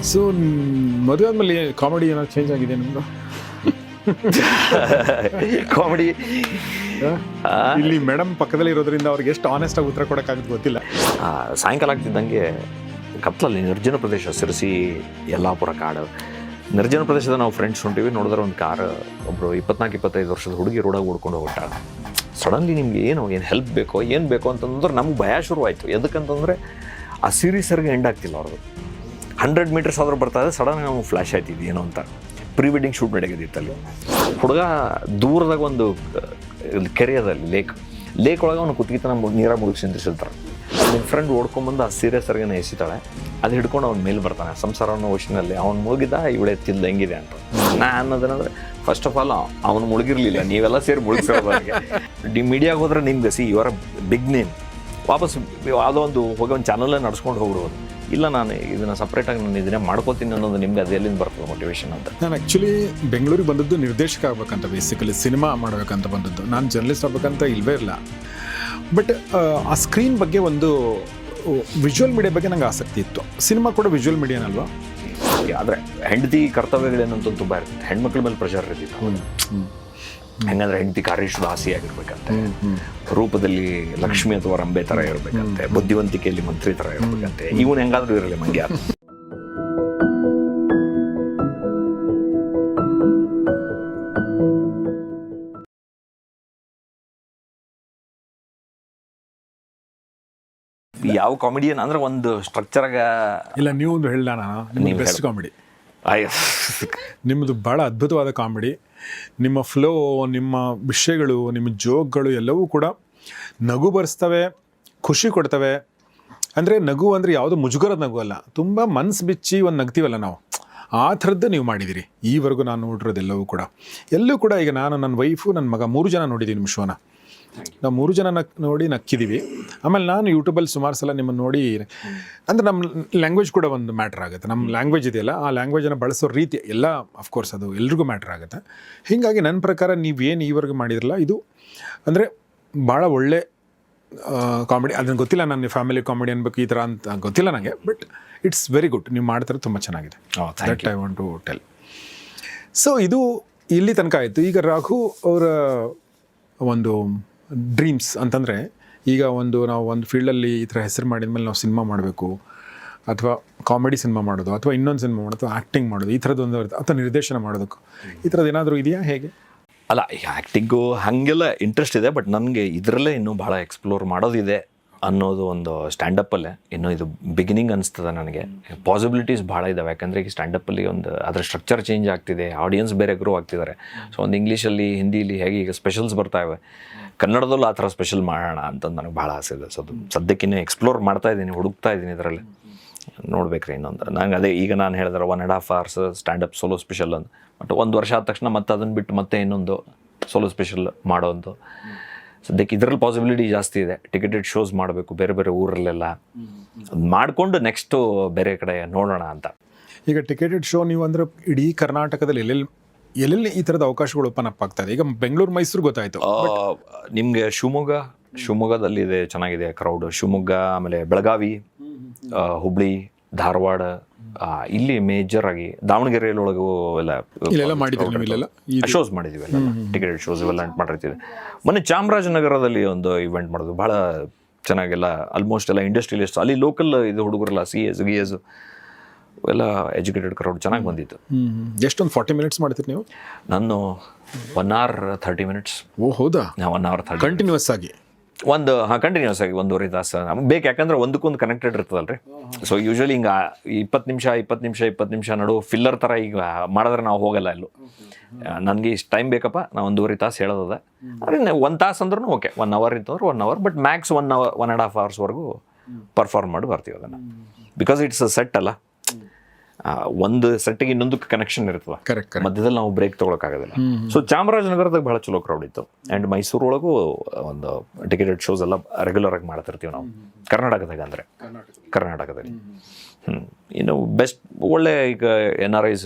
So ಮದುವೆ ಆದಮೇಲೆ comedy ಏನಾದ್ರು ಚೇಂಜ್ ಆಗಿದೆ ನಿಮ್ದು? ಕಾಮಿಡಿ ಇಲ್ಲಿ ಮೇಡಮ್ ಪಕ್ಕದಲ್ಲಿ ಇರೋದ್ರಿಂದ ಅವ್ರಿಗೆ ಎಷ್ಟು ಆನೆಸ್ಟ್ ಆಗಿ ಉತ್ತರ ಕೊಡೋಕ್ಕಾಗುತ್ತೆ ಗೊತ್ತಿಲ್ಲ. ಸಾಯಂಕಾಲ ಆಗ್ತಿದ್ದಂಗೆ ಕತ್ಲಲ್ಲಿ ನಿರ್ಜನ ಪ್ರದೇಶ, ಸಿರಸಿ, ಯಲ್ಲಾಪುರ ಕಾಡು, ನಿರ್ಜನ ಪ್ರದೇಶದ ನಾವು ಫ್ರೆಂಡ್ಸ್ ಹೊಂಟಿವಿ. ನೋಡಿದ್ರೆ ಒಂದು ಕಾರ್ ಒಬ್ಬರು 24-25 ವರ್ಷದ ಹುಡುಗಿ ರೋಡಾಗಿ ಓಡ್ಕೊಂಡು ಹೋಗ್ಬಿಟ್ಟಾಳ. ಸಡನ್ಲಿ ನಿಮ್ಗೆ ಏನು ಹೆಲ್ಪ್ ಬೇಕೋ ಏನು ಬೇಕೋ ಅಂತಂದ್ರೆ ನಮ್ಗೆ ಭಯ ಶುರುವಾಯಿತು. ಎದಕ್ಕಂತಂದರೆ ಆ ಸೀರೀಸರ್ಗೆ ಎಂಡ್ ಆಗ್ತಿಲ್ಲ ಅವ್ರದ್ದು. 100 ಮೀಟರ್ಸ್ ಆದರೂ ಬರ್ತಾ ಇದೆ. ಸಡನ್ ನಾವು ಫ್ಲ್ಯಾಶ್ ಆಯ್ತಿದ್ದು ಏನು ಅಂತ. ಪ್ರೀ ವೆಡ್ಡಿಂಗ್ ಶೂಟ್ ನಡೆಯೋದಿತ್ತಲ್ಲಿ. ಹುಡುಗ ದೂರದಾಗ ಒಂದು ಕೆರೆ ಅದಲ್ಲಿ ಲೇಕ್ ಒಳಗೆ ಅವನು ಕುತ್ತಿಗೆ ನಮ್ಮ ನೀರಾಗ ಮುಳುಗಿಸಿ ನಿಂತಿರ್ತಾರೆ. ನಿಮ್ಮ ಫ್ರೆಂಡ್ ಓಡ್ಕೊಂಬಂದು ಆ ಸೀರಿಯಸ್ಸರ್ಗೆ ಎಸಿತಾಳೆ. ಅದು ಹಿಡ್ಕೊಂಡು ಅವ್ನ ಮೇಲೆ ಬರ್ತಾನೆ. ಸಂಸಾರ ಅನ್ನೋ ಓಷನಲ್ಲಿ ಅವ್ನು ಮುಳುಗಿದ, ಇವಳೆ ತಿಂದು ಹೆಂಗಿದೆ ಅಂತ. ನಾ ಅನ್ನೋದೇನಂದರೆ ಫಸ್ಟ್ ಆಫ್ ಆಲ್ ಅವನು ಮುಳುಗಿರಲಿಲ್ಲ, ನೀವೆಲ್ಲ ಸೇರಿ ಮುಳುಗಿಸಿರೋದು. ಅವನಿಗೆ ಮೀಡಿಯಾಗೆ ಹೋದ್ರೆ ನಿಮ್ಗೆ ಇವರ ಬಿಗ್ ನೇಮ್ ವಾಪಸ್ ಯಾವುದೋ ಒಂದು ಹೋಗಿ ಒಂದು ಚಾನಲ್ಲೇ ನಡ್ಸ್ಕೊಂಡು ಹೋಗ್ಬಿಡ್ಬೋದು. ಇಲ್ಲ ನಾನು ಇದನ್ನು ಸಪ್ರೇಟಾಗಿ ನಾನು ಇದನ್ನೇ ಮಾಡ್ಕೋತೀನಿ ಅನ್ನೋದು ನಿಮ್ಗೆ ಅದು ಎಲ್ಲಿಂದ ಬರ್ತದೆ ಮೋಟಿವೇಶನ್ ಅಂತ. ನಾನು ಆ್ಯಕ್ಚುಲಿ ಬೆಂಗಳೂರಿಗೆ ಬಂದದ್ದು ನಿರ್ದೇಶಕ ಆಗ್ಬೇಕಂತ, ಬೇಸಿಕಲಿ ಸಿನಿಮಾ ಮಾಡಬೇಕಂತ ಬಂದದ್ದು. ನಾನು ಜರ್ನಲಿಸ್ಟ್ ಆಗ್ಬೇಕಂತ ಇಲ್ಲವೇ ಇಲ್ಲ. ಬಟ್ ಆ ಸ್ಕ್ರೀನ್ ಬಗ್ಗೆ ಒಂದು ವಿಜುವಲ್ ಮೀಡಿಯಾ ಬಗ್ಗೆ ನಂಗೆ ಆಸಕ್ತಿ ಇತ್ತು. ಸಿನಿಮಾ ಕೂಡ ವಿಜುವಲ್ ಮೀಡಿಯಾನಲ್ವಾ? ಆದರೆ ಹೆಂಡತಿ ಕರ್ತವ್ಯಗಳೇನಂತ ತುಂಬ ಇರ್ತದೆ. ಹೆಣ್ಮಕ್ಳ ಮೇಲೆ ಪ್ರೆಷರ್ ಇರ್ತಿತ್ತು. ಹೆಂಗಂದ್ರೆ ಹೆಂಡತಿ ಕಾರ್ಯಶುದ್ಧ ಆಗಿರ್ಬೇಕಂತೆ, ರೂಪದಲ್ಲಿ ಲಕ್ಷ್ಮಿ ಅಥವಾ ರಂಬೆ ಥರ ಇರಬೇಕಂತೆ, ಬುದ್ಧಿವಂತಿಕೆಯಲ್ಲಿ ಮಂತ್ರಿ ಥರ ಇರಬೇಕಂತೆ. ಇವನು ಹೆಂಗಾದ್ರೂ ಇರಲಿ ಮಂಗ್ಯ. ಯಾವ ಕಾಮಿಡಿಯನ್ ಅಂದ್ರೆ ಒಂದು ಸ್ಟ್ರಕ್ಚರಾಗ ಇಲ್ಲ. ನೀವು ಒಂದು ಹೇಳ, ನಾನು ಬೆಸ್ಟ್ ಕಾಮಿಡಿ. ನಿಮ್ಮದು ಭಾಳ ಅದ್ಭುತವಾದ ಕಾಮಿಡಿ. ನಿಮ್ಮ ಫ್ಲೋ, ನಿಮ್ಮ ವಿಷಯಗಳು, ನಿಮ್ಮ ಜೋಕ್ಗಳು ಎಲ್ಲವೂ ಕೂಡ ನಗು ಬರೆಸ್ತವೆ, ಖುಷಿ ಕೊಡ್ತವೆ. ಅಂದರೆ ನಗು ಅಂದರೆ ಯಾವುದೋ ಮುಜುಗರದ ನಗು ಅಲ್ಲ, ತುಂಬ ಮನ್ಸು ಬಿಚ್ಚಿ ಒಂದು ನಗ್ತೀವಲ್ಲ ನಾವು, ಆ ಥರದ್ದು ನೀವು ಮಾಡಿದ್ದೀರಿ. ಈವರೆಗೂ ನಾನು ನೋಡಿರೋದೆಲ್ಲವೂ ಕೂಡ. ಎಲ್ಲೂ ಕೂಡ ಈಗ ನಾನು, ನನ್ನ ವೈಫು, ನನ್ನ ಮಗ 3 ಜನ ನೋಡಿದ್ದೀನಿ ನಿಮ್ಮ ಶೋನ. ನಾವು 3 ಜನ ನೋಡಿ ನಕ್ಕಿದ್ದೀವಿ. ಆಮೇಲೆ ನಾನು ಯೂಟ್ಯೂಬಲ್ಲಿ ಸುಮಾರು ಸಲ ನಿಮ್ಮನ್ನು ನೋಡಿ, ಅಂದರೆ ನಮ್ಮ ಲ್ಯಾಂಗ್ವೇಜ್ ಕೂಡ ಒಂದು ಮ್ಯಾಟ್ರ್ ಆಗುತ್ತೆ. ನಮ್ಮ ಲ್ಯಾಂಗ್ವೇಜ್ ಇದೆಯಲ್ಲ, ಆ ಲ್ಯಾಂಗ್ವೇಜನ್ನು ಬಳಸೋ ರೀತಿ ಎಲ್ಲ ಅಫ್ಕೋರ್ಸ್ ಅದು ಎಲ್ರಿಗೂ ಮ್ಯಾಟ್ರ್ ಆಗುತ್ತೆ. ಹೀಗಾಗಿ ನನ್ನ ಪ್ರಕಾರ ನೀವೇನು ಈವರೆಗೂ ಮಾಡಿದ್ರಲ್ಲ, ಇದು ಅಂದರೆ ಭಾಳ ಒಳ್ಳೆ ಕಾಮಿಡಿ. ಅದನ್ನು ಗೊತ್ತಿಲ್ಲ, ನನ್ನ ಫ್ಯಾಮಿಲಿ ಕಾಮಿಡಿ ಅನ್ಬೇಕು ಈ ಥರ ಅಂತ ಗೊತ್ತಿಲ್ಲ ನನಗೆ. But it's very good. ನೀವು ಮಾಡ್ತಾರೆ ತುಂಬ ಚೆನ್ನಾಗಿದೆ. That I want to tell. So ಇದು ಇಲ್ಲಿ ತನಕ ಆಯಿತು. ಈಗ ರಾಘು ಅವರ ಒಂದು ಡ್ರೀಮ್ಸ್ ಅಂತಂದರೆ, ಈಗ ನಾವು ಒಂದು ಫೀಲ್ಡಲ್ಲಿ ಈ ಥರ ಹೆಸರು ಮಾಡಿದ್ಮೇಲೆ ನಾವು ಸಿನಿಮಾ ಮಾಡಬೇಕು, ಅಥವಾ ಕಾಮಿಡಿ ಸಿನಿಮಾ ಮಾಡೋದು, ಅಥವಾ ಇನ್ನೊಂದು ಸಿನಿಮಾ ಮಾಡೋದು, ಅಥವಾ ಆ್ಯಕ್ಟಿಂಗ್ ಮಾಡೋದು, ಈ ಥರದ್ದು ಒಂದು, ಅಥವಾ ನಿರ್ದೇಶನ ಮಾಡೋದಕ್ಕೂ ಈ ಥರದ್ದು ಏನಾದರೂ ಇದೆಯಾ? ಹೇಗೆ? ಅಲ್ಲ, ಆ್ಯಕ್ಟಿಂಗು ಹಾಗೆಲ್ಲ ಇಂಟ್ರೆಸ್ಟ್ ಇದೆ. ಬಟ್ ನನಗೆ ಇದರಲ್ಲೇ ಇನ್ನೂ ಭಾಳ ಎಕ್ಸ್ಪ್ಲೋರ್ ಮಾಡೋದಿದೆ ಅನ್ನೋದು ಒಂದು ಸ್ಟ್ಯಾಂಡಪ್ಪಲ್ಲೇ ಇನ್ನೂ ಇದು ಬಿಗಿನಿಂಗ್ ಅನಿಸ್ತದೆ ನನಗೆ. ಪಾಸಿಬಿಲಿಟೀಸ್ ಭಾಳ ಇದ್ದಾವೆ. ಯಾಕಂದರೆ ಈಗ ಸ್ಟ್ಯಾಂಡಪ್ಪಲ್ಲಿ ಒಂದು ಅದರ ಸ್ಟ್ರಕ್ಚರ್ ಚೇಂಜ್ ಆಗ್ತಿದೆ, ಆಡಿಯನ್ಸ್ ಬೇರೆ ಗ್ರೋ ಆಗ್ತಿದ್ದಾರೆ. ಸೊ ಒಂದು ಇಂಗ್ಲೀಷಲ್ಲಿ, ಹಿಂದಿಲಿ ಹೇಗೆ ಈಗ ಸ್ಪೆಷಲ್ಸ್ ಬರ್ತಾಯಿವೆ, ಕನ್ನಡದಲ್ಲೂ ಆ ಥರ ಸ್ಪೆಷಲ್ ಮಾಡೋಣ ಅಂತಂದು ನನಗೆ ಭಾಳ ಆಸೆ ಇದೆ. ಸೊ ಅದು ಸದ್ಯಕ್ಕಿನ್ನೂ ಎಕ್ಸ್ಪ್ಲೋರ್ ಮಾಡ್ತಾ ಇದ್ದೀನಿ, ಹುಡುಕ್ತಾ ಇದ್ದೀನಿ ಇದರಲ್ಲಿ. ನೋಡ್ಬೇಕ್ರಿ ಇನ್ನೊಂದು. ನಂಗೆ ಅದೇ ಈಗ ನಾನು ಹೇಳಿದ್ರೆ 1.5 hours ಸ್ಟ್ಯಾಂಡಪ್ ಸೋಲೋ ಸ್ಪೆಷಲ್ ಅಂತ. ಬಟ್ 1 ವರ್ಷ ಆದ ತಕ್ಷಣ ಮತ್ತೆ ಅದನ್ನು ಬಿಟ್ಟು ಮತ್ತೆ ಇನ್ನೊಂದು ಸೋಲೋ ಸ್ಪೆಷಲ್ ಮಾಡೋದು. ಸದ್ಯಕ್ಕೆ ಇದರಲ್ಲಿ ಪಾಸಿಬಿಲಿಟಿ ಜಾಸ್ತಿ ಇದೆ. ಟಿಕೆಟೆಡ್ ಶೋಸ್ ಮಾಡಬೇಕು ಬೇರೆ ಬೇರೆ ಊರಲ್ಲೆಲ್ಲ. ಅದು ಮಾಡಿಕೊಂಡು ನೆಕ್ಸ್ಟು ಬೇರೆ ಕಡೆ ನೋಡೋಣ ಅಂತ. ಈಗ ಟಿಕೆಟೆಡ್ ಶೋ ನೀವು ಅಂದರೆ ಇಡೀ ಕರ್ನಾಟಕದಲ್ಲಿ ಎಲ್ಲೆಲ್ಲಿ ಈ ಥರದ ಅವಕಾಶಗಳು ಓಪನ್ ಅಪ್ ಆಗ್ತದೆ? ಈಗ ಬೆಂಗಳೂರು, ಮೈಸೂರು ಗೊತ್ತಾಯಿತು. ನಿಮಗೆ ಶಿವಮೊಗ್ಗದಲ್ಲಿ ಇದೆ, ಚೆನ್ನಾಗಿದೆ ಕ್ರೌಡ್. ಶಿವಮೊಗ್ಗ, ಆಮೇಲೆ ಬೆಳಗಾವಿ, ಹುಬ್ಳಿ, ಧಾರವಾಡ, ಇಲ್ಲಿ ಮೇಜರ್ ಆಗಿ ದಾವಣಗೆರೆಯೊಳಗೂ ಎಲ್ಲ ಶೋಸ್ ಮಾಡಿದ್ದೀವಿ. ಎಲ್ಲ ಟಿಕೆಟೆಡ್ ಶೋಸ್ ಇವೆಲ್ಲ ಮಾಡಿರ್ತೀವಿ. ಮೊನ್ನೆ ಚಾಮರಾಜನಗರದಲ್ಲಿ ಒಂದು ಇವೆಂಟ್ ಮಾಡೋದು ಭಾಳ ಚೆನ್ನಾಗೆಲ್ಲ. ಆಲ್ಮೋಸ್ಟ್ ಎಲ್ಲ ಇಂಡಸ್ಟ್ರಿಯಲಿಸ್ಟ್, ಅಲ್ಲಿ ಲೋಕಲ್ ಇದು ಹುಡುಗರಲ್ಲ, CAs ಎಲ್ಲ ಎಜುಕೇಟೆಡ್ ಕ್ರೌಡ್ ಚೆನ್ನಾಗಿ ಬಂದಿತ್ತು. ಎಷ್ಟೊಂದು 40 minutes ಮಾಡ್ತೀರಿ ನೀವು? ನಾನು 1 hour 30 minutes. ಓ ಹೌದಾ? 1 hour 30 ಕಂಟಿನ್ಯೂಸ್ ಆಗಿ ಕಂಟಿನ್ಯೂಸ್ ಆಗಿ 1.5 ತಾಸು ನಮ್ಗೆ ಬೇಕು. ಯಾಕಂದ್ರೆ ಒಂದಕ್ಕೊಂದು ಕನೆಕ್ಟೆಡ್ ಇರ್ತದಲ್ರಿ. ಸೊ ಯೂಶ್ವಲಿ ಹಿಂಗೆ 20 ನಿಮಿಷ ನಡು ಫಿಲ್ಲರ್ ಥರ ಈಗ ಮಾಡಿದ್ರೆ ನಾವು ಹೋಗಲ್ಲ ಎಲ್ಲೂ. ನನಗೆ ಇಷ್ಟು ಟೈಮ್ ಬೇಕಪ್ಪ, ನಾವು 1.5 ತಾಸು ಹೇಳೋದ. ಅದೇ 1 ತಾಸು ಅಂದ್ರೂ ಓಕೆ, 1 hour ಇತ್ತಂದ್ರೆ 1 hour. But Max 1.5 hours perform ಮಾಡಿ ಬರ್ತೀವಿ ಅದನ್ನು. ಬಿಕಾಸ್ ಇಟ್ಸ್ ಅ ಸೆಟ್ ಅಲ್ಲ, ಒಂದು ಸೆಟ್ಟಿಗೆ ಇನ್ನೊಂದಕ್ಕೆ ಕನೆಕ್ಷನ್ ಇರ್ತದೆ. ಕರೆಕ್ಟ್. ಮಧ್ಯದಲ್ಲಿ ನಾವು ಬ್ರೇಕ್ ತೊಗೊಳಕ್ಕಾಗೋದಿಲ್ಲ. ಸೊ ಚಾಮರಾಜನಗರದಾಗ ಭಾಳ ಚಲೋ ಕ್ರೌಡ್ ಇತ್ತು. ಆ್ಯಂಡ್ ಮೈಸೂರು ಒಳಗೂ ಒಂದು ಟಿಕೆಟೆಡ್ ಶೋಸ್ ಎಲ್ಲ ರೆಗ್ಯುಲರ್ ಆಗಿ ಮಾಡ್ತಿರ್ತೀವಿ ನಾವು ಕರ್ನಾಟಕದಾಗ. ಅಂದರೆ ಕರ್ನಾಟಕದಲ್ಲಿ ಇನ್ನು ಬೆಸ್ಟ್ ಒಳ್ಳೆ ಈಗ NRIs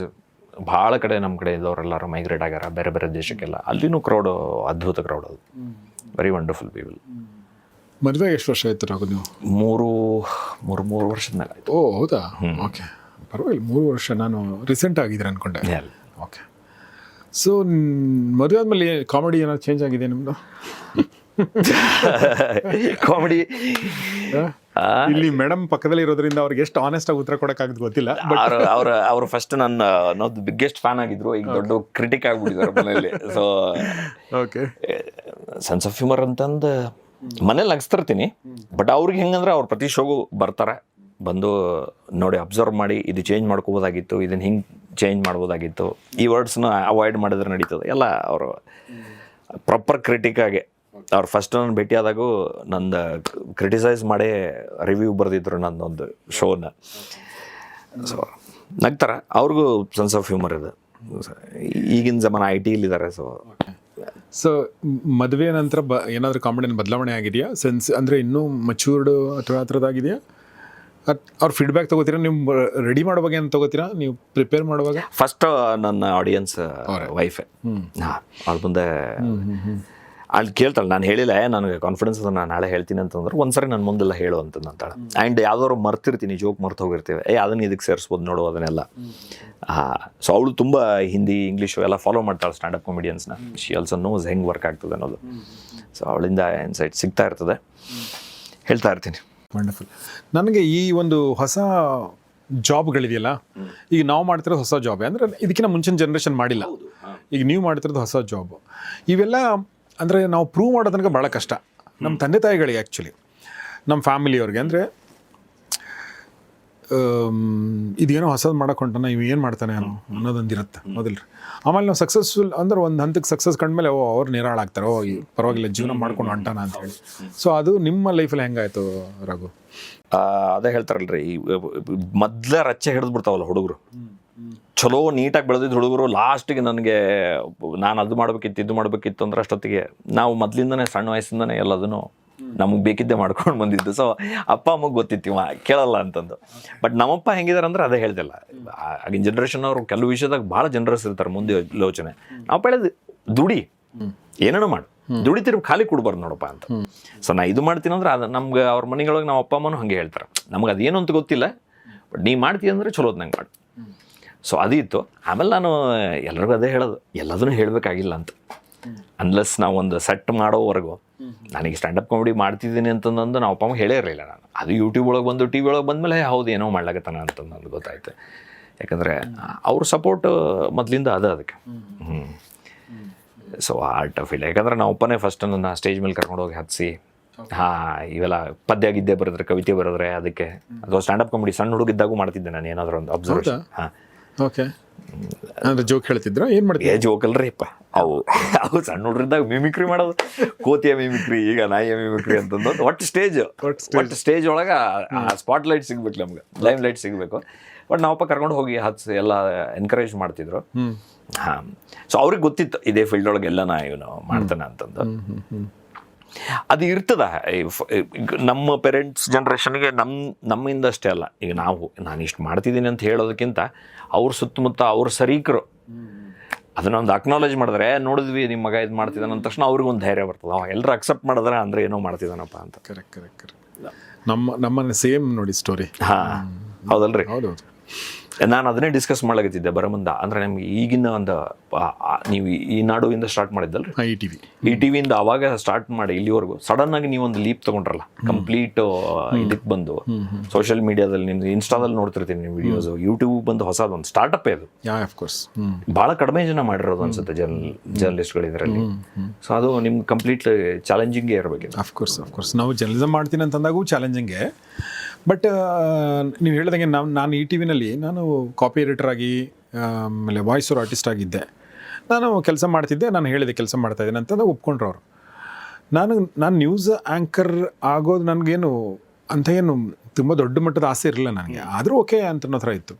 ಭಾಳ ಕಡೆ ನಮ್ಮ ಕಡೆ ಇದ್ದವರೆಲ್ಲರೂ ಮೈಗ್ರೇಟ್ ಆಗ್ಯಾರ ಬೇರೆ ಬೇರೆ ದೇಶಕ್ಕೆಲ್ಲ. ಅಲ್ಲಿನೂ ಕ್ರೌಡು ಅದ್ಭುತ ಕ್ರೌಡ್, ಅದು ವೆರಿ ವಂಡರ್ಫುಲ್ ಪೀಪಲ್. ಮದುವೆ ಎಷ್ಟು ವರ್ಷ ಆಯ್ತು ರಾಘು ನೀವು? 3 ವರ್ಷದ ಮೇಲೆ ಆಯಿತು. ಓ ಹೌದಾ? ಓಕೆ. ಪರವಾಗಿಲ್ಲ 3 ವರ್ಷ, ನಾನು ರೀಸೆಂಟ್ ಆಗಿದ್ರೆ ಅಂದ್ಕೊಂಡೆ. ಓಕೆ. ಸೊ ಮದುವೆ ಆದಮೇಲೆ ಕಾಮಿಡಿ ಏನಾದ್ರು ಚೇಂಜ್ ಆಗಿದೆ ನಿಮ್ಮದು? ಕಾಮಿಡಿ ಇಲ್ಲಿ ಮೇಡಮ್ ಪಕ್ಕದಲ್ಲಿ ಇರೋದ್ರಿಂದ ಅವ್ರಿಗೆ ಎಷ್ಟು ಆನೆಸ್ಟ್ ಆಗಿ ಉತ್ತರ ಕೊಡೋಕ್ಕಾಗದು ಗೊತ್ತಿಲ್ಲ. ಅವ್ರು ಫಸ್ಟ್ ನನ್ನ ಬಿಗ್ಗೆಸ್ಟ್ ಫ್ಯಾನ್ ಆಗಿದ್ರು, ಈಗ ದೊಡ್ಡ ಕ್ರಿಟಿಕ್ ಆಗ್ಬಿಟ್ಟಿದ್ದಾರೆ ಮನೇಲಿ. So okay, sense of humour ಅಂತಂದು ಮನೇಲಿ ನಗಿಸ್ತಿರ್ತೀನಿ. ಬಟ್ ಅವ್ರಿಗೆ ಹೆಂಗಂದ್ರೆ ಅವ್ರು ಪ್ರತಿ ಶೋಗೂ ಬರ್ತಾರೆ, ಬಂದು ನೋಡಿ ಅಬ್ಸರ್ವ್ ಮಾಡಿ ಇದು ಚೇಂಜ್ ಮಾಡ್ಕೋಬೋದಾಗಿತ್ತು, ಇದನ್ನು ಹಿಂಗೆ ಚೇಂಜ್ ಮಾಡ್ಬೋದಾಗಿತ್ತು, ಈ ವರ್ಡ್ಸ್ನ ಅವಾಯ್ಡ್ ಮಾಡಿದ್ರೆ ನಡೀತದೆ ಎಲ್ಲ. ಅವರು ಪ್ರಾಪರ್ ಕ್ರಿಟಿಕಾಗೆ ಅವ್ರು ಫಸ್ಟ್ ನಾನು ಭೇಟಿಯಾದಾಗೂ ನಂದು ಕ್ರಿಟಿಸೈಸ್ ಮಾಡೇ ರಿವ್ಯೂ ಬರೆದಿದ್ರು ನನ್ನೊಂದು ಶೋನ. ಸೊ ನಗ್ತಾರೆ, ಅವ್ರಿಗೂ ಸೆನ್ಸ್ ಆಫ್ ಹ್ಯೂಮರ್ ಇದೆ. ಈಗಿನ ಜಮಾನ IT-ಲಿದ್ದಾರೆ. ಸೊ ಮದುವೆ ನಂತರ ಏನಾದರೂ ಕಾಮಿಡಿನ ಬದಲಾವಣೆ ಆಗಿದೆಯಾ? ಸೆನ್ಸ್ ಅಂದರೆ ಇನ್ನೂ ಮಚ್ಯೂರ್ಡ್ ಅಥವಾ ಆ ಥರದ್ದಾಗಿದೆಯಾ? ಅವ್ರ ಫೀಡ್ಬ್ಯಾಕ್ ತೊಗೋತೀರಾ? ನೀವು ರೆಡಿ ಮಾಡುವಾಗ ಏನು ತೊಗೋತೀರಾ? ನೀವು ಪ್ರಿಪೇರ್ ಮಾಡುವಾಗ? ಫಸ್ಟ್ ನನ್ನ ಆಡಿಯನ್ಸ್ ವೈಫೇ. ಅವ್ಳ ಮುಂದೆ ಅಲ್ಲಿ ಕೇಳ್ತಾಳೆ, ನಾನು ಹೇಳಿಲ್ಲ ನನಗೆ ಕಾನ್ಫಿಡೆನ್ಸ್ ಅದ, ನಾನು ನಾಳೆ ಹೇಳ್ತೀನಿ ಅಂತಂದ್ರೆ ಒಂದ್ಸರಿ ನನ್ನ ಮುಂದೆಲ್ಲ ಹೇಳು ಅಂತ ಅಂತಾಳೆ. ಆ್ಯಂಡ್ ಯಾವ್ದಾದ್ರು ಮರ್ತಿರ್ತೀನಿ, ಜೋಕ್ ಮರ್ತು ಹೋಗಿರ್ತೀವಿ, ಅದನ್ನ ಇದಕ್ಕೆ ಸೇರಿಸ್ಬೋದು ನೋಡು ಅದನ್ನೆಲ್ಲ. ಸೊ ಅವಳು ತುಂಬ ಹಿಂದಿ, ಇಂಗ್ಲೀಷು ಎಲ್ಲ ಫಾಲೋ ಮಾಡ್ತಾಳೆ ಸ್ಟ್ಯಾಂಡಪ್ ಕಾಮಿಡಿಯನ್ಸ್ನ. ಶಿ ಆಲ್ಸೋ ನೋಸ್ ಹೆಂಗೆ ವರ್ಕ್ ಆಗ್ತದೆ ಅನ್ನೋದು. ಸೊ ಅವಳಿಂದ ಇನ್ಸೈಟ್ ಸಿಗ್ತಾ ಇರ್ತದೆ, ಹೇಳ್ತಾ ಇರ್ತೀನಿ. ವಂಡರ್ಫುಲ್. ನನಗೆ ಈ ಒಂದು ಹೊಸ ಜಾಬ್ಗಳಿದೆಯಲ್ಲ, ಈಗ ನಾವು ಮಾಡ್ತಿರೋದು ಹೊಸ ಜಾಬ್, ಅಂದರೆ ಇದಕ್ಕಿಂತ ಮುಂಚಿನ ಜನ್ರೇಷನ್ ಮಾಡಿಲ್ಲ, ಈಗ ನೀವು ಮಾಡ್ತಿರೋದು ಹೊಸ ಜಾಬ್. ಇವೆಲ್ಲ ಅಂದರೆ ನಾವು ಪ್ರೂವ್ ಮಾಡೋ ತನಕ ಭಾಳ ಕಷ್ಟ ನಮ್ಮ ತಂದೆ ತಾಯಿಗಳಿಗೆ, ಆ್ಯಕ್ಚುಲಿ ನಮ್ಮ ಫ್ಯಾಮಿಲಿಯವ್ರಿಗೆ. ಅಂದರೆ ಇದೇನೋ ಹೊಸದು ಮಾಡೋಕೆ ಹೊಂಟಾನ, ಇವು ಏನು ಮಾಡ್ತಾನೆ ಏನೋ ಅನ್ನೋದೊಂದಿರುತ್ತೆ, ಹೌದಿಲ್ಲ? ಆಮೇಲೆ ನಾವು ಸಕ್ಸಸ್ಫುಲ್ ಅಂದ್ರೆ ಒಂದು ಹಂತಕ್ಕೆ ಸಕ್ಸಸ್ ಕಂಡ್ಮೇಲೆ ಅವ್ರು ನಿರಾಳಾಗ್ತಾರೆ, ಪರವಾಗಿಲ್ಲ ಜೀವನ ಮಾಡ್ಕೊಂಡು ಹೊಂಟಾನ ಅಂತ ಹೇಳಿ. ಸೊ ಅದು ನಿಮ್ಮ ಲೈಫಲ್ಲಿ ಹೆಂಗಾಯ್ತು ರಘು? ಅದೇ ಹೇಳ್ತಾರಲ್ರಿ, ಈ ಮೊದಲೇ ರಚ್ಚೆ ಹಿಡಿದು ಬಿಡ್ತಾವಲ್ಲ ಹುಡುಗರು, ಚಲೋ ನೀಟಾಗಿ ಬೆಳೆದಿದ್ದು ಹುಡುಗರು ಲಾಸ್ಟಿಗೆ ನನಗೆ ನಾನು ಅದು ಮಾಡಬೇಕಿತ್ತು ಇದು ಮಾಡಬೇಕಿತ್ತು ಅಂದ್ರೆ ಅಷ್ಟೊತ್ತಿಗೆ ನಾವು ಮೊದಲಿಂದನೇ ಸಣ್ಣ ವಯಸ್ಸಿಂದನೇ ಎಲ್ಲದನ್ನು ನಮಗೆ ಬೇಕಿದ್ದೇ ಮಾಡ್ಕೊಂಡು ಬಂದಿದ್ದು. ಸೊ ಅಪ್ಪ ಅಮ್ಮಗೆ ಗೊತ್ತಿತ್ತು ಕೇಳಲ್ಲ ಅಂತಂದು. ಬಟ್ ನಮ್ಮಪ್ಪ ಹೆಂಗಿದಾರೆ ಅಂದ್ರೆ ಅದೇ ಹೇಳ್ತಿಲ್ಲ, ಆಗಿನ ಜನ್ರೇಷನ್ ಅವರು ಕೆಲವು ವಿಷಯದಾಗ ಭಾಳ ಜನರಸ್ ಇರ್ತಾರೆ, ಮುಂದೆ ಯೋಚನೆ. ನಾವು ಬೆಳೆದು ದುಡಿ, ಏನೇನೋ ಮಾಡು, ದುಡಿತಿರು ಖಾಲಿ ಕೊಡ್ಬಾರ್ದು ನೋಡಪ್ಪ ಅಂತ. ಸೊ ನಾ ಇದು ಮಾಡ್ತೀನಿ ಅಂದ್ರೆ ಅದು ನಮ್ಗೆ ಅವ್ರ ಮನೆಯೊಳಗೆ ನಮ್ಮ ಅಪ್ಪ ಅಮ್ಮನೂ ಹಾಗೆ ಹೇಳ್ತಾರೆ, ನಮ್ಗೆ ಅದೇನು ಅಂತ ಗೊತ್ತಿಲ್ಲ, ಬಟ್ ನೀ ಮಾಡ್ತೀಯ ಅಂದರೆ ಚಲೋದ್ ನಂಗೆ ಮಾಡು. ಸೊ ಅದಿತ್ತು. ಆಮೇಲೆ ನಾನು ಎಲ್ಲರಿಗೂ ಅದೇ ಹೇಳೋದು, ಎಲ್ಲದನ್ನೂ ಹೇಳಬೇಕಾಗಿಲ್ಲ ಅಂತ. ಅನ್ಲೆಸ್ ನಾವು ಒಂದು ಸೆಟ್ ಮಾಡೋವರೆಗೂ ನನಗೆ ಸ್ಟ್ಯಾಂಡಪ್ ಕಾಮಿಡಿ ಮಾಡ್ತಿದ್ದೀನಿ ಅಂತಂದು ನಾವು ಅಪ್ಪ ಅಮ್ಮ ಹೇಳೇ ಇರಲಿಲ್ಲ. ನಾನು ಅದು ಯೂಟ್ಯೂಬ್ ಒಳಗೆ ಬಂದು TV ಒಳಗೆ ಬಂದಮೇಲೆ ಹೌದು ಏನೋ ಮಾಡ್ಲಾಗತ್ತಾನ ಅಂತಂದು ಗೊತ್ತಾಯ್ತು. ಯಾಕಂದರೆ ಅವ್ರ ಸಪೋರ್ಟ್ ಮೊದಲಿಂದ ಅದಕ್ಕೆ. ಸೊ ಆರ್ಟ್ ಫೀಲ್ಡ್, ಯಾಕಂದರೆ ನಾವು ಅಪ್ಪನೇ ಫಸ್ಟ್ ನನ್ನ ಸ್ಟೇಜ್ ಮೇಲೆ ಕರ್ಕೊಂಡೋಗಿ ಹತ್ತಿಸಿ, ಇವೆಲ್ಲ ಪದ್ಯ ಗಿದ್ದೆ ಬರೆದ್ರೆ, ಕವಿತೆ ಬರೆದ್ರೆ ಅದಕ್ಕೆ, ಅಥವಾ ಸ್ಟ್ಯಾಂಡಪ್ ಕಾಮಿಡಿ ಸಣ್ಣ ಹುಡುಗಿದ್ದಾಗೂ ಮಾಡ್ತಿದ್ದೆ ನಾನು, ಏನಾದರೂ ಒಂದು ಅಬ್ಸರ್ವೇಷನ್. ಓಕೆ, ಅಂದರೆ ಜೋಕ್ ಹೇಳ್ತಿದ್ರ? ಏನು ಮಾಡ್ತೀವಿ? ಜೋಕ್ ಅಲ್ರಿಪ್ಪ, ಅವು ಸಣ್ಣ ಹುಡುಗರಿದ್ದಾಗ ಮಿಮಿಕ್ರಿ ಮಾಡೋದು, ಕೋತಿಯ ಮಿಮಿಕ್ರಿ, ಈಗ ನಾಯಿಯ ಮಿಮಿಕ್ರಿ ಅಂತಂದು. ಒಟ್ಟು ಸ್ಟೇಜ್ ಒಳಗೆ ಸ್ಪಾಟ್ ಲೈಟ್ ಸಿಗ್ಬೇಕು, ನಮ್ಗೆ ಲೈವ್ ಲೈಟ್ ಸಿಗಬೇಕು. ಬಟ್ ನಾವಪ್ಪ ಕರ್ಕೊಂಡು ಹೋಗಿ ಹತ್ಸಿ ಎಲ್ಲ ಎನ್ಕರೇಜ್ ಮಾಡ್ತಿದ್ರು. ಸೊ ಅವ್ರಿಗೆ ಗೊತ್ತಿತ್ತು ಇದೇ ಫೀಲ್ಡ್ ಒಳಗೆ ಎಲ್ಲ ನಾ ಇವನು ಮಾಡ್ತಾನೆ ಅಂತಂದು. ಅದು ಇರ್ತದ ನಮ್ಮ ಪೇರೆಂಟ್ಸ್ ಜನ್ರೇಷನ್ಗೆ ನಮ್ಮಿಂದ ಅಷ್ಟೇ ಅಲ್ಲ, ಈಗ ನಾನು ಇಷ್ಟು ಮಾಡ್ತಿದ್ದೀನಿ ಅಂತ ಹೇಳೋದಕ್ಕಿಂತ ಅವ್ರ ಸುತ್ತಮುತ್ತ ಅವ್ರ ಸರೀಕರು ಅದನ್ನೊಂದು ಅಕ್ನಾಲೇಜ್ ಮಾಡಿದ್ರೆ, ನೋಡಿದ್ವಿ ನಿಮ್ಮ ಮಗ ಇದು ಮಾಡ್ತಿದ್ದಾನೆ ಅಂದ ತಕ್ಷಣ ಅವ್ರಿಗೊಂದು ಧೈರ್ಯ ಬರ್ತದೆ, ಎಲ್ಲರೂ ಅಕ್ಸೆಪ್ಟ್ ಮಾಡಿದ್ರೆ ಅಂದರೆ ಏನೋ ಮಾಡ್ತಿದ್ದಾನಪ್ಪ ಅಂತ. ಕರೆಕ್ಟ್. ನಮ್ಮನ್ನ ಸೇಮ್ ನೋಡಿ ಸ್ಟೋರಿ. ಹೌದಲ್ರಿ? ಹೌದೌದು. ನಾನು ಅದನ್ನೇ ಡಿಸ್ಕಸ್ ಮಾಡ್ಲಾಗತ್ತಿದ್ದೆ ಬರೋ ಮುಂದೆ. ಅಂದರೆ ನಮ್ಗೆ ಈಗಿನ ಒಂದು ನೀವು ಈ ನಾಡುವಿಂದ ಸ್ಟಾರ್ಟ್ ಮಾಡಿದ್ದಲ್ರಿ, ಈ ಟಿವಿಯಿಂದ ಅವಾಗ ಸ್ಟಾರ್ಟ್ ಮಾಡಿ ಇಲ್ಲಿವರೆಗೂ ಸಡನ್ ಆಗಿ ನೀವು ಒಂದು ಲೀಪ್ ತೊಗೊಂಡ್ರಲ್ಲ, ಕಂಪ್ಲೀಟ್ ಇದಕ್ಕೆ ಬಂದು ಸೋಷಿಯಲ್ ಮೀಡಿಯಾದಲ್ಲಿ ನಿಮ್ದು ಇನ್ಸ್ಟಾದಲ್ಲಿ ನೋಡ್ತಿರ್ತೀನಿ ನೀವು ವಿಡಿಯೋಸ್, ಯೂಟ್ಯೂಬ್ ಬಂದು ಹೊಸದೊಂದು ಸ್ಟಾರ್ಟಪ್ ಇದು. ಭಾಳ ಕಡಿಮೆ ಜನ ಮಾಡಿರೋದು ಅನ್ಸುತ್ತೆ ಜರ್ನಲಿಸ್ಟ್ಗಳು ಇದರಲ್ಲಿ. ಸೊ ಅದು ನಿಮ್ಗೆ ಕಂಪ್ಲೀಟ್ ಚಾಲೆಂಜಿಂಗೇ ಇರಬೇಕು. ಅಫ್ಕೋರ್ಸ್ ನಾವು ಜರ್ನಲಿಸಮ್ ಮಾಡ್ತೀನಿ ಅಂತಂದಾಗೂ ಚಾಲೆಂಜಿಂಗೇ. ಬಟ್ ನೀವು ಹೇಳಿದಂಗೆ ನಾನು ಈ ಟಿವಿನಲ್ಲಿ ನಾನು ಕಾಪಿ ಎಡಿಟರ್ ಆಗಿ, ಆಮೇಲೆ ವಾಯ್ಸ್ ಓವರ್ ಆರ್ಟಿಸ್ಟ್ ಆಗಿದ್ದೆ. ನಾನು ಕೆಲಸ ಮಾಡ್ತಿದ್ದೆ, ನಾನು ಹೇಳಿದೆ ಕೆಲಸ ಮಾಡ್ತಾಯಿದ್ದೀನಿ ಅಂತಂದು ಒಪ್ಕೊಂಡ್ರು ಅವರು. ನಾನು ನ್ಯೂಸ್ ಆ್ಯಂಕರ್ ಆಗೋದು ನನಗೇನು ಅಂತ ಏನು ತುಂಬ ದೊಡ್ಡ ಮಟ್ಟದ ಆಸೆ ಇರಲಿಲ್ಲ ನನಗೆ, ಆದರೂ ಓಕೆ ಅಂತ ಅನ್ನೋ ಥರ ಇತ್ತು.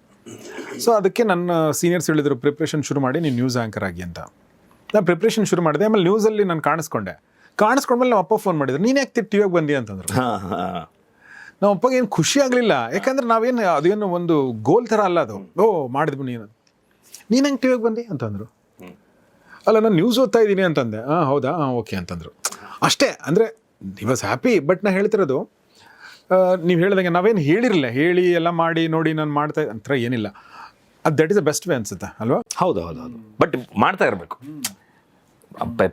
ಸೊ ಅದಕ್ಕೆ ನನ್ನ ಸೀನಿಯರ್ಸ್ ಹೇಳಿದರು, ಪ್ರಿಪ್ರೇಷನ್ ಶುರು ಮಾಡಿ ನೀನು ನ್ಯೂಸ್ ಆ್ಯಂಕರ್ ಆಗಿ ಅಂತ. ನಾನು ಪ್ರಿಪ್ರೇಷನ್ ಶುರು ಮಾಡಿದೆ. ಆಮೇಲೆ ನ್ಯೂಸಲ್ಲಿ ನಾನು ಕಾಣಿಸ್ಕೊಂಡ್ಮೇಲೆ ನಮ್ಮ ಅಪ್ಪ ಫೋನ್ ಮಾಡಿದ್ರು, ನೀನು ಯಾಕೆ ಟಿವಿಯಾಗಿ ಬಂದಿ ಅಂತಂದ್ರು. ನಮ್ಮ ಅಪ್ಪಗೆ ಏನು ಖುಷಿ ಆಗಲಿಲ್ಲ, ಯಾಕಂದ್ರೆ ನಾವೇನು ಅದೇನು ಒಂದು ಗೋಲ್ ಥರ ಅಲ್ಲ ಅದು. ಮಾಡಿದ್ವಿ ನೀನು ಹೆಂಗೆ ಟಿವಿಯಾಗಿ ಬಂದಿ ಅಂತಂದರು. ಅಲ್ಲ ನಾನು ನ್ಯೂಸ್ ಓದ್ತಾ ಇದ್ದೀನಿ ಅಂತಂದೆ. ಹೌದಾ, ಓಕೆ ಅಂತಂದರು. ಅಷ್ಟೇ. ಅಂದರೆ ಹಿ ವಾಸ್ ಹ್ಯಾಪಿ. ಬಟ್ ನಾನು ಹೇಳ್ತಿರೋದು ನೀವು ಹೇಳ್ದಂಗೆ ನಾವೇನು ಹೇಳಿರಲಿಲ್ಲ, ಹೇಳಿ ಎಲ್ಲ ಮಾಡಿ ನೋಡಿ ನಾನು ಮಾಡ್ತಾ ಅಂತ ಏನಿಲ್ಲ. ಅದು that is the best way ಅನ್ಸುತ್ತೆ ಅಲ್ವಾ? ಹೌದು. ಬಟ್ ಮಾಡ್ತಾ ಇರಬೇಕು.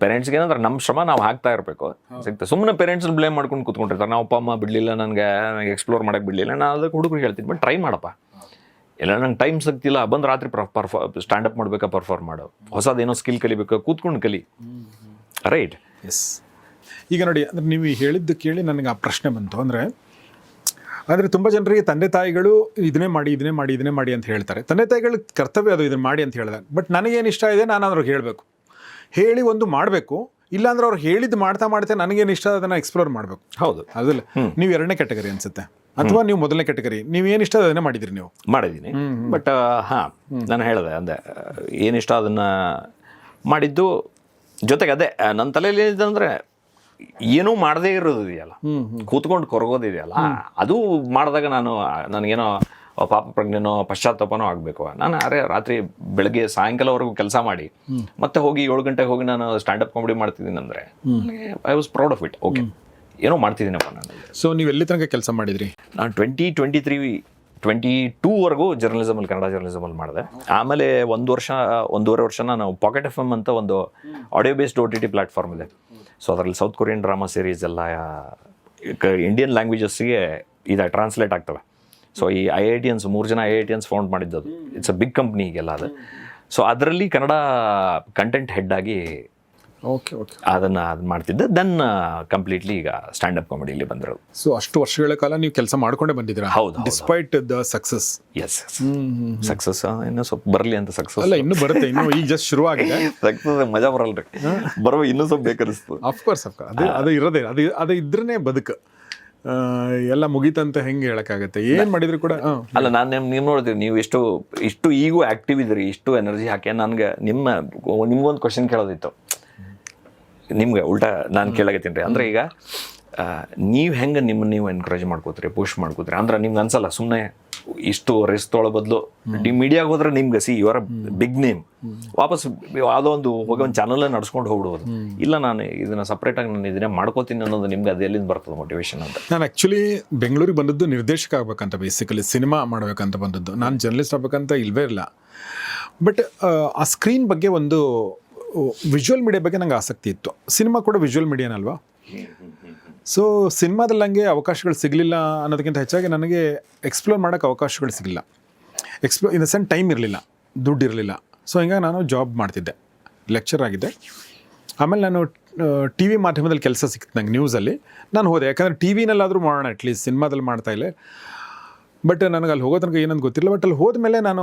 ಪೇರೆಂಟ್ಸ್ಗೆ ಏನಂದ್ರೆ ನಮ್ಮ ಶ್ರಮ ನಾವು ಹಾಕ್ತಾ ಇರಬೇಕು. ಸಿಗ್ತದೆ. ಸುಮ್ಮನೆ ಪೇರೆಂಟ್ಸ್ ಬ್ಲೇಮ್ ಮಾಡ್ಕೊಂಡು ಕೂತ್ಕೊಂಡಿರ್ತಾರೆ. ನಾವು ಅಪ್ಪ ಅಮ್ಮ ಬಿಡಲಿಲ್ಲ, ನನಗೆ ಎಕ್ಸ್ಪ್ಲೋರ್ ಮಾಡೋಕ್ಕೆ ಬಿಡಲಿಲ್ಲ. ನಾನು ಅದಕ್ಕೆ ಹುಡುಗರು ಹೇಳ್ತೀನಿ, ಬಟ್ ಟ್ರೈ ಮಾಡಪ್ಪ. ಇಲ್ಲ ನಂಗೆ ಟೈಮ್ ಸಿಗ್ತಿಲ್ಲ, ಬಂದು ರಾತ್ರಿ ಸ್ಟ್ಯಾಂಡಪ್ ಮಾಡಬೇಕಾ, ಪರ್ಫಾರ್ಮ್ ಮಾಡೋ, ಹೊಸದೇನೋ ಸ್ಕಿಲ್ ಕಲಿಬೇಕು, ಕೂತ್ಕೊಂಡು ಕಲಿ. ರೈಟ್. ಎಸ್. ಈಗ ನೋಡಿ, ಅಂದರೆ ನೀವು ಹೇಳಿದ್ದು ಕೇಳಿ ನನಗೆ ಆ ಪ್ರಶ್ನೆ ಬಂತು. ಅಂದರೆ ತುಂಬ ಜನರಿಗೆ ತಂದೆ ತಾಯಿಗಳು ಇದನ್ನೇ ಮಾಡಿ ಅಂತ ಹೇಳ್ತಾರೆ. ತಂದೆ ತಾಯಿಗಳ ಕರ್ತವ್ಯ ಅದು ಇದನ್ನು ಮಾಡಿ ಅಂತ ಹೇಳಿದಾಗ. ಬಟ್ ನನಗೇನು ಇಷ್ಟ ಇದೆ ನಾನು ಅವ್ರಿಗೆ ಹೇಳಬೇಕು, ಹೇಳಿ ಒಂದು ಮಾಡಬೇಕು. ಇಲ್ಲಾಂದ್ರೆ ಅವ್ರು ಹೇಳಿದ್ದು ಮಾಡ್ತಾ ನನಗೇನು ಇಷ್ಟ ಅದನ್ನು ಎಕ್ಸ್ಪ್ಲೋರ್ ಮಾಡಬೇಕು. ಹೌದು, ಅದಲ್ಲ ನೀವು ಎರಡನೇ ಕ್ಯಾಟಗರಿ ಅನ್ಸುತ್ತೆ, ಅಥವಾ ನೀವು ಮೊದಲನೇ ಕ್ಯಾಟಗರಿ. ನೀವು ಏನು ಇಷ್ಟ ಅದನ್ನೇ ಮಾಡಿದಿರಿ. ನೀವು ಮಾಡಿದ್ದೀನಿ. ಬಟ್ ನಾನು ಹೇಳಿದೆ ಅಂದೆ, ಏನಿಷ್ಟ ಅದನ್ನು ಮಾಡಿದ್ದು. ಜೊತೆಗೆ ಅದೇ ನನ್ನ ತಲೆಯಲ್ಲಿ ಏನಿದೆ ಏನೂ ಮಾಡದೇ ಇರೋದು ಇದೆಯಲ್ಲ, ಕೂತ್ಕೊಂಡು ಕೊರಗೋದಿದೆಯಲ್ಲ, ಅದು ಮಾಡಿದಾಗ ನನಗೇನೋ ಪಾಪ ಪ್ರಜ್ಞೆನೋ ಪಶ್ಚಾತ್ತಾಪನೋ ಆಗಬೇಕು. ನಾನು ರಾತ್ರಿ ಬೆಳಗ್ಗೆ ಸಾಯಂಕಾಲವರೆಗೂ ಕೆಲಸ ಮಾಡಿ ಮತ್ತೆ ಹೋಗಿ 7 ಗಂಟೆಗೆ ಹೋಗಿ ನಾನು ಸ್ಟ್ಯಾಂಡಪ್ ಕಾಮಿಡಿ ಮಾಡ್ತಿದ್ದೀನಿ ಅಂದರೆ I was proud of it. Okay, ಏನೋ ಮಾಡ್ತಿದ್ದೀನಪ್ಪ ನಾನು. ಸೊ ನೀವು ಎಲ್ಲಿ ತನಕ ಕೆಲಸ ಮಾಡಿದ್ರಿ? ನಾನು 2022ವರೆಗೂ ಜರ್ನಲಿಸಮಲ್ಲಿ, ಕನ್ನಡ ಜರ್ನಲಿಸಮಲ್ಲಿ ಮಾಡಿದೆ. ಆಮೇಲೆ 1.5 ವರ್ಷ ನಾನು ಪಾಕೆಟ್ FM ಅಂತ ಒಂದು ಆಡಿಯೋ ಬೇಸ್ಡ್ OTT ಪ್ಲಾಟ್ಫಾರ್ಮ್ ಇದೆ. ಸೊ ಅದರಲ್ಲಿ ಸೌತ್ ಕೊರಿಯನ್ ಡ್ರಾಮಾ ಸೀರೀಸ್ ಎಲ್ಲ ಇಂಡಿಯನ್ ಲ್ಯಾಂಗ್ವೇಜಸ್ಗೆ ಟ್ರಾನ್ಸ್ಲೇಟ್ ಆಗ್ತವೆ. ಸೊ ಈ IITians 3 ಜನ IITians ಫೌಂಡ್ ಮಾಡಿದ್ದದು. ಇಟ್ಸ್ ಅ ಬಿಗ್ ಕಂಪ್ನಿ ಈಗೆಲ್ಲ ಅದು. ಸೊ ಅದರಲ್ಲಿ ಕನ್ನಡ ಕಂಟೆಂಟ್ ಹೆಡ್ ಆಗಿ ಅದನ್ನು ಮಾಡ್ತಿದ್ದೆ. ದೆನ್ ಕಂಪ್ಲೀಟ್ಲಿ ಈಗ ಸ್ಟ್ಯಾಂಡಪ್ ಕಾಮಿಡಿಲಿ ಬಂದಿರೋದು. ಸೊ ಅಷ್ಟು ವರ್ಷಗಳ ಕಾಲ ನೀವು ಕೆಲಸ ಮಾಡ್ಕೊಂಡೇ ಬಂದಿದ್ದೀರಾ? ಹೌದು, despite the success. Yes, success ಇನ್ನೂ ಸ್ವಲ್ಪ ಬರಲಿ ಅಂತ. ಸಕ್ಸಸ್ ಅಲ್ಲ, ಇನ್ನೂ ಬರುತ್ತೆ, ಇನ್ನೂ ಈಗ ಜಸ್ಟ್ ಶುರು ಆಗಿದೆ. ಸಕ್ಸಸ್ ಮಜಾ ಬರಲ್ರಿ, ಬರೋ ಇನ್ನೂ ಸ್ವಲ್ಪ ಬೇಕನ್ನಿಸ್ತು. ಅಫ್ಕೋರ್ಸ್ ಅದು ಇರೋದೇ, ಅದು ಇದ್ರೇ ಬದುಕು. ಎಲ್ಲ ಮುಗೀತಂತ ಹೆಂಗೆ ಹೇಳಕ್ಕಾಗತ್ತೆ? ಏನು ಮಾಡಿದ್ರು ಕೂಡ. ಅಲ್ಲ, ನಾನು ನೀವು ನೋಡ್ತೀವಿ, ನೀವು ಇಷ್ಟು ಈಗೂ ಆ್ಯಕ್ಟಿವ್ ಇದ್ರಿ, ಇಷ್ಟು ಎನರ್ಜಿ ಹಾಕಿ. ನನಗೆ ನಿಮ್ಗೊಂದು ಕ್ವಶನ್ ಕೇಳೋದಿತ್ತು. ನಿಮ್ಗೆ ಉಲ್ಟಾ ನಾನು ಕೇಳಾಗತ್ತೀನಿ ರೀ. ಅಂದರೆ ಈಗ ನೀವು ಹೆಂಗೆ ನೀವು ಎನ್ಕರೇಜ್ ಮಾಡ್ಕೋತೀರಿ, ಪುಷ್ ಮಾಡ್ಕೋತೀರಿ? ಅಂದ್ರೆ ನಿಮ್ಗೆ ಅನ್ಸಲ್ಲ ಸುಮ್ಮನೆ ಇಷ್ಟು ರಿಸ್ಕ್ ತೊಳೋ ಬದಲು ಮೀಡಿಯಾಗೆ ಹೋದ್ರೆ ನಿಮ್ಗೆ ಇವರ ಬಿಗ್ ನೇಮ್ ವಾಪಸ್ ಯಾವುದೋ ಒಂದು ಹೋಗಿ ಒಂದು ಚಾನಲೇ ನಡ್ಸ್ಕೊಂಡು ಹೋಗ್ಬಿಡೋದು. ಇಲ್ಲ, ನಾನು ಇದನ್ನು ಸಪ್ರೇಟಾಗಿ ನಾನು ಇದನ್ನೇ ಮಾಡ್ಕೋತೀನಿ ಅನ್ನೋದು ನಿಮ್ಗೆ ಅದು ಎಲ್ಲಿಂದ ಬರ್ತದೆ ಮೋಟಿವೇಶನ್ ಅಂತ? ನಾನು ಆ್ಯಕ್ಚುಲಿ ಬೆಂಗಳೂರಿಗೆ ಬಂದದ್ದು ನಿರ್ದೇಶಕ ಆಗ್ಬೇಕಂತ, ಬೇಸಿಕಲಿ ಸಿನಿಮಾ ಮಾಡಬೇಕಂತ ಬಂದದ್ದು. ನಾನು ಜರ್ನಲಿಸ್ಟ್ ಆಗ್ಬೇಕಂತ ಇಲ್ಲವೇ ಇಲ್ಲ. ಬಟ್ ಆ ಸ್ಕ್ರೀನ್ ಬಗ್ಗೆ, ಒಂದು ವಿಜುವಲ್ ಮೀಡಿಯಾ ಬಗ್ಗೆ ನಂಗೆ ಆಸಕ್ತಿ ಇತ್ತು. ಸಿನಿಮಾ ಕೂಡ ವಿಜುವಲ್ ಮೀಡಿಯಾನಲ್ವಾ? ಸೊ ಸಿನಿಮಾದಲ್ಲಿ ನನಗೆ ಅವಕಾಶಗಳು ಸಿಗಲಿಲ್ಲ ಅನ್ನೋದಕ್ಕಿಂತ ಹೆಚ್ಚಾಗಿ ನನಗೆ ಎಕ್ಸ್ಪ್ಲೋರ್ ಮಾಡೋಕ್ಕೆ ಅವಕಾಶಗಳು ಸಿಗಲಿಲ್ಲ. ಇನ್ ದ ಸೆನ್ಸ್ ಟೈಮ್ ಇರಲಿಲ್ಲ, ದುಡ್ಡು ಇರಲಿಲ್ಲ. ಸೊ ಹಿಂಗಾಗಿ ನಾನು ಜಾಬ್ ಮಾಡ್ತಿದ್ದೆ, ಲೆಕ್ಚರ್ ಆಗಿದ್ದೆ. ಆಮೇಲೆ ನಾನು TV ಮಾಧ್ಯಮದಲ್ಲಿ ಕೆಲಸ ಸಿಕ್ತು ನಂಗೆ, ನ್ಯೂಸಲ್ಲಿ. ನಾನು ಹೋದೆ, ಯಾಕಂದರೆ TVನಲ್ಲಾದರೂ ಮಾಡೋಣ, ಅಟ್ಲೀಸ್ಟ್ ಸಿನಿಮಾದಲ್ಲಿ ಮಾಡ್ತಾಯಿಲ್ಲ. ಬಟ್ ನನಗೆ ಅಲ್ಲಿ ಹೋಗೋ ತನಕ ಏನಂತ ಗೊತ್ತಿಲ್ಲ. ಬಟ್ ಅಲ್ಲಿ ಹೋದ್ಮೇಲೆ ನಾನು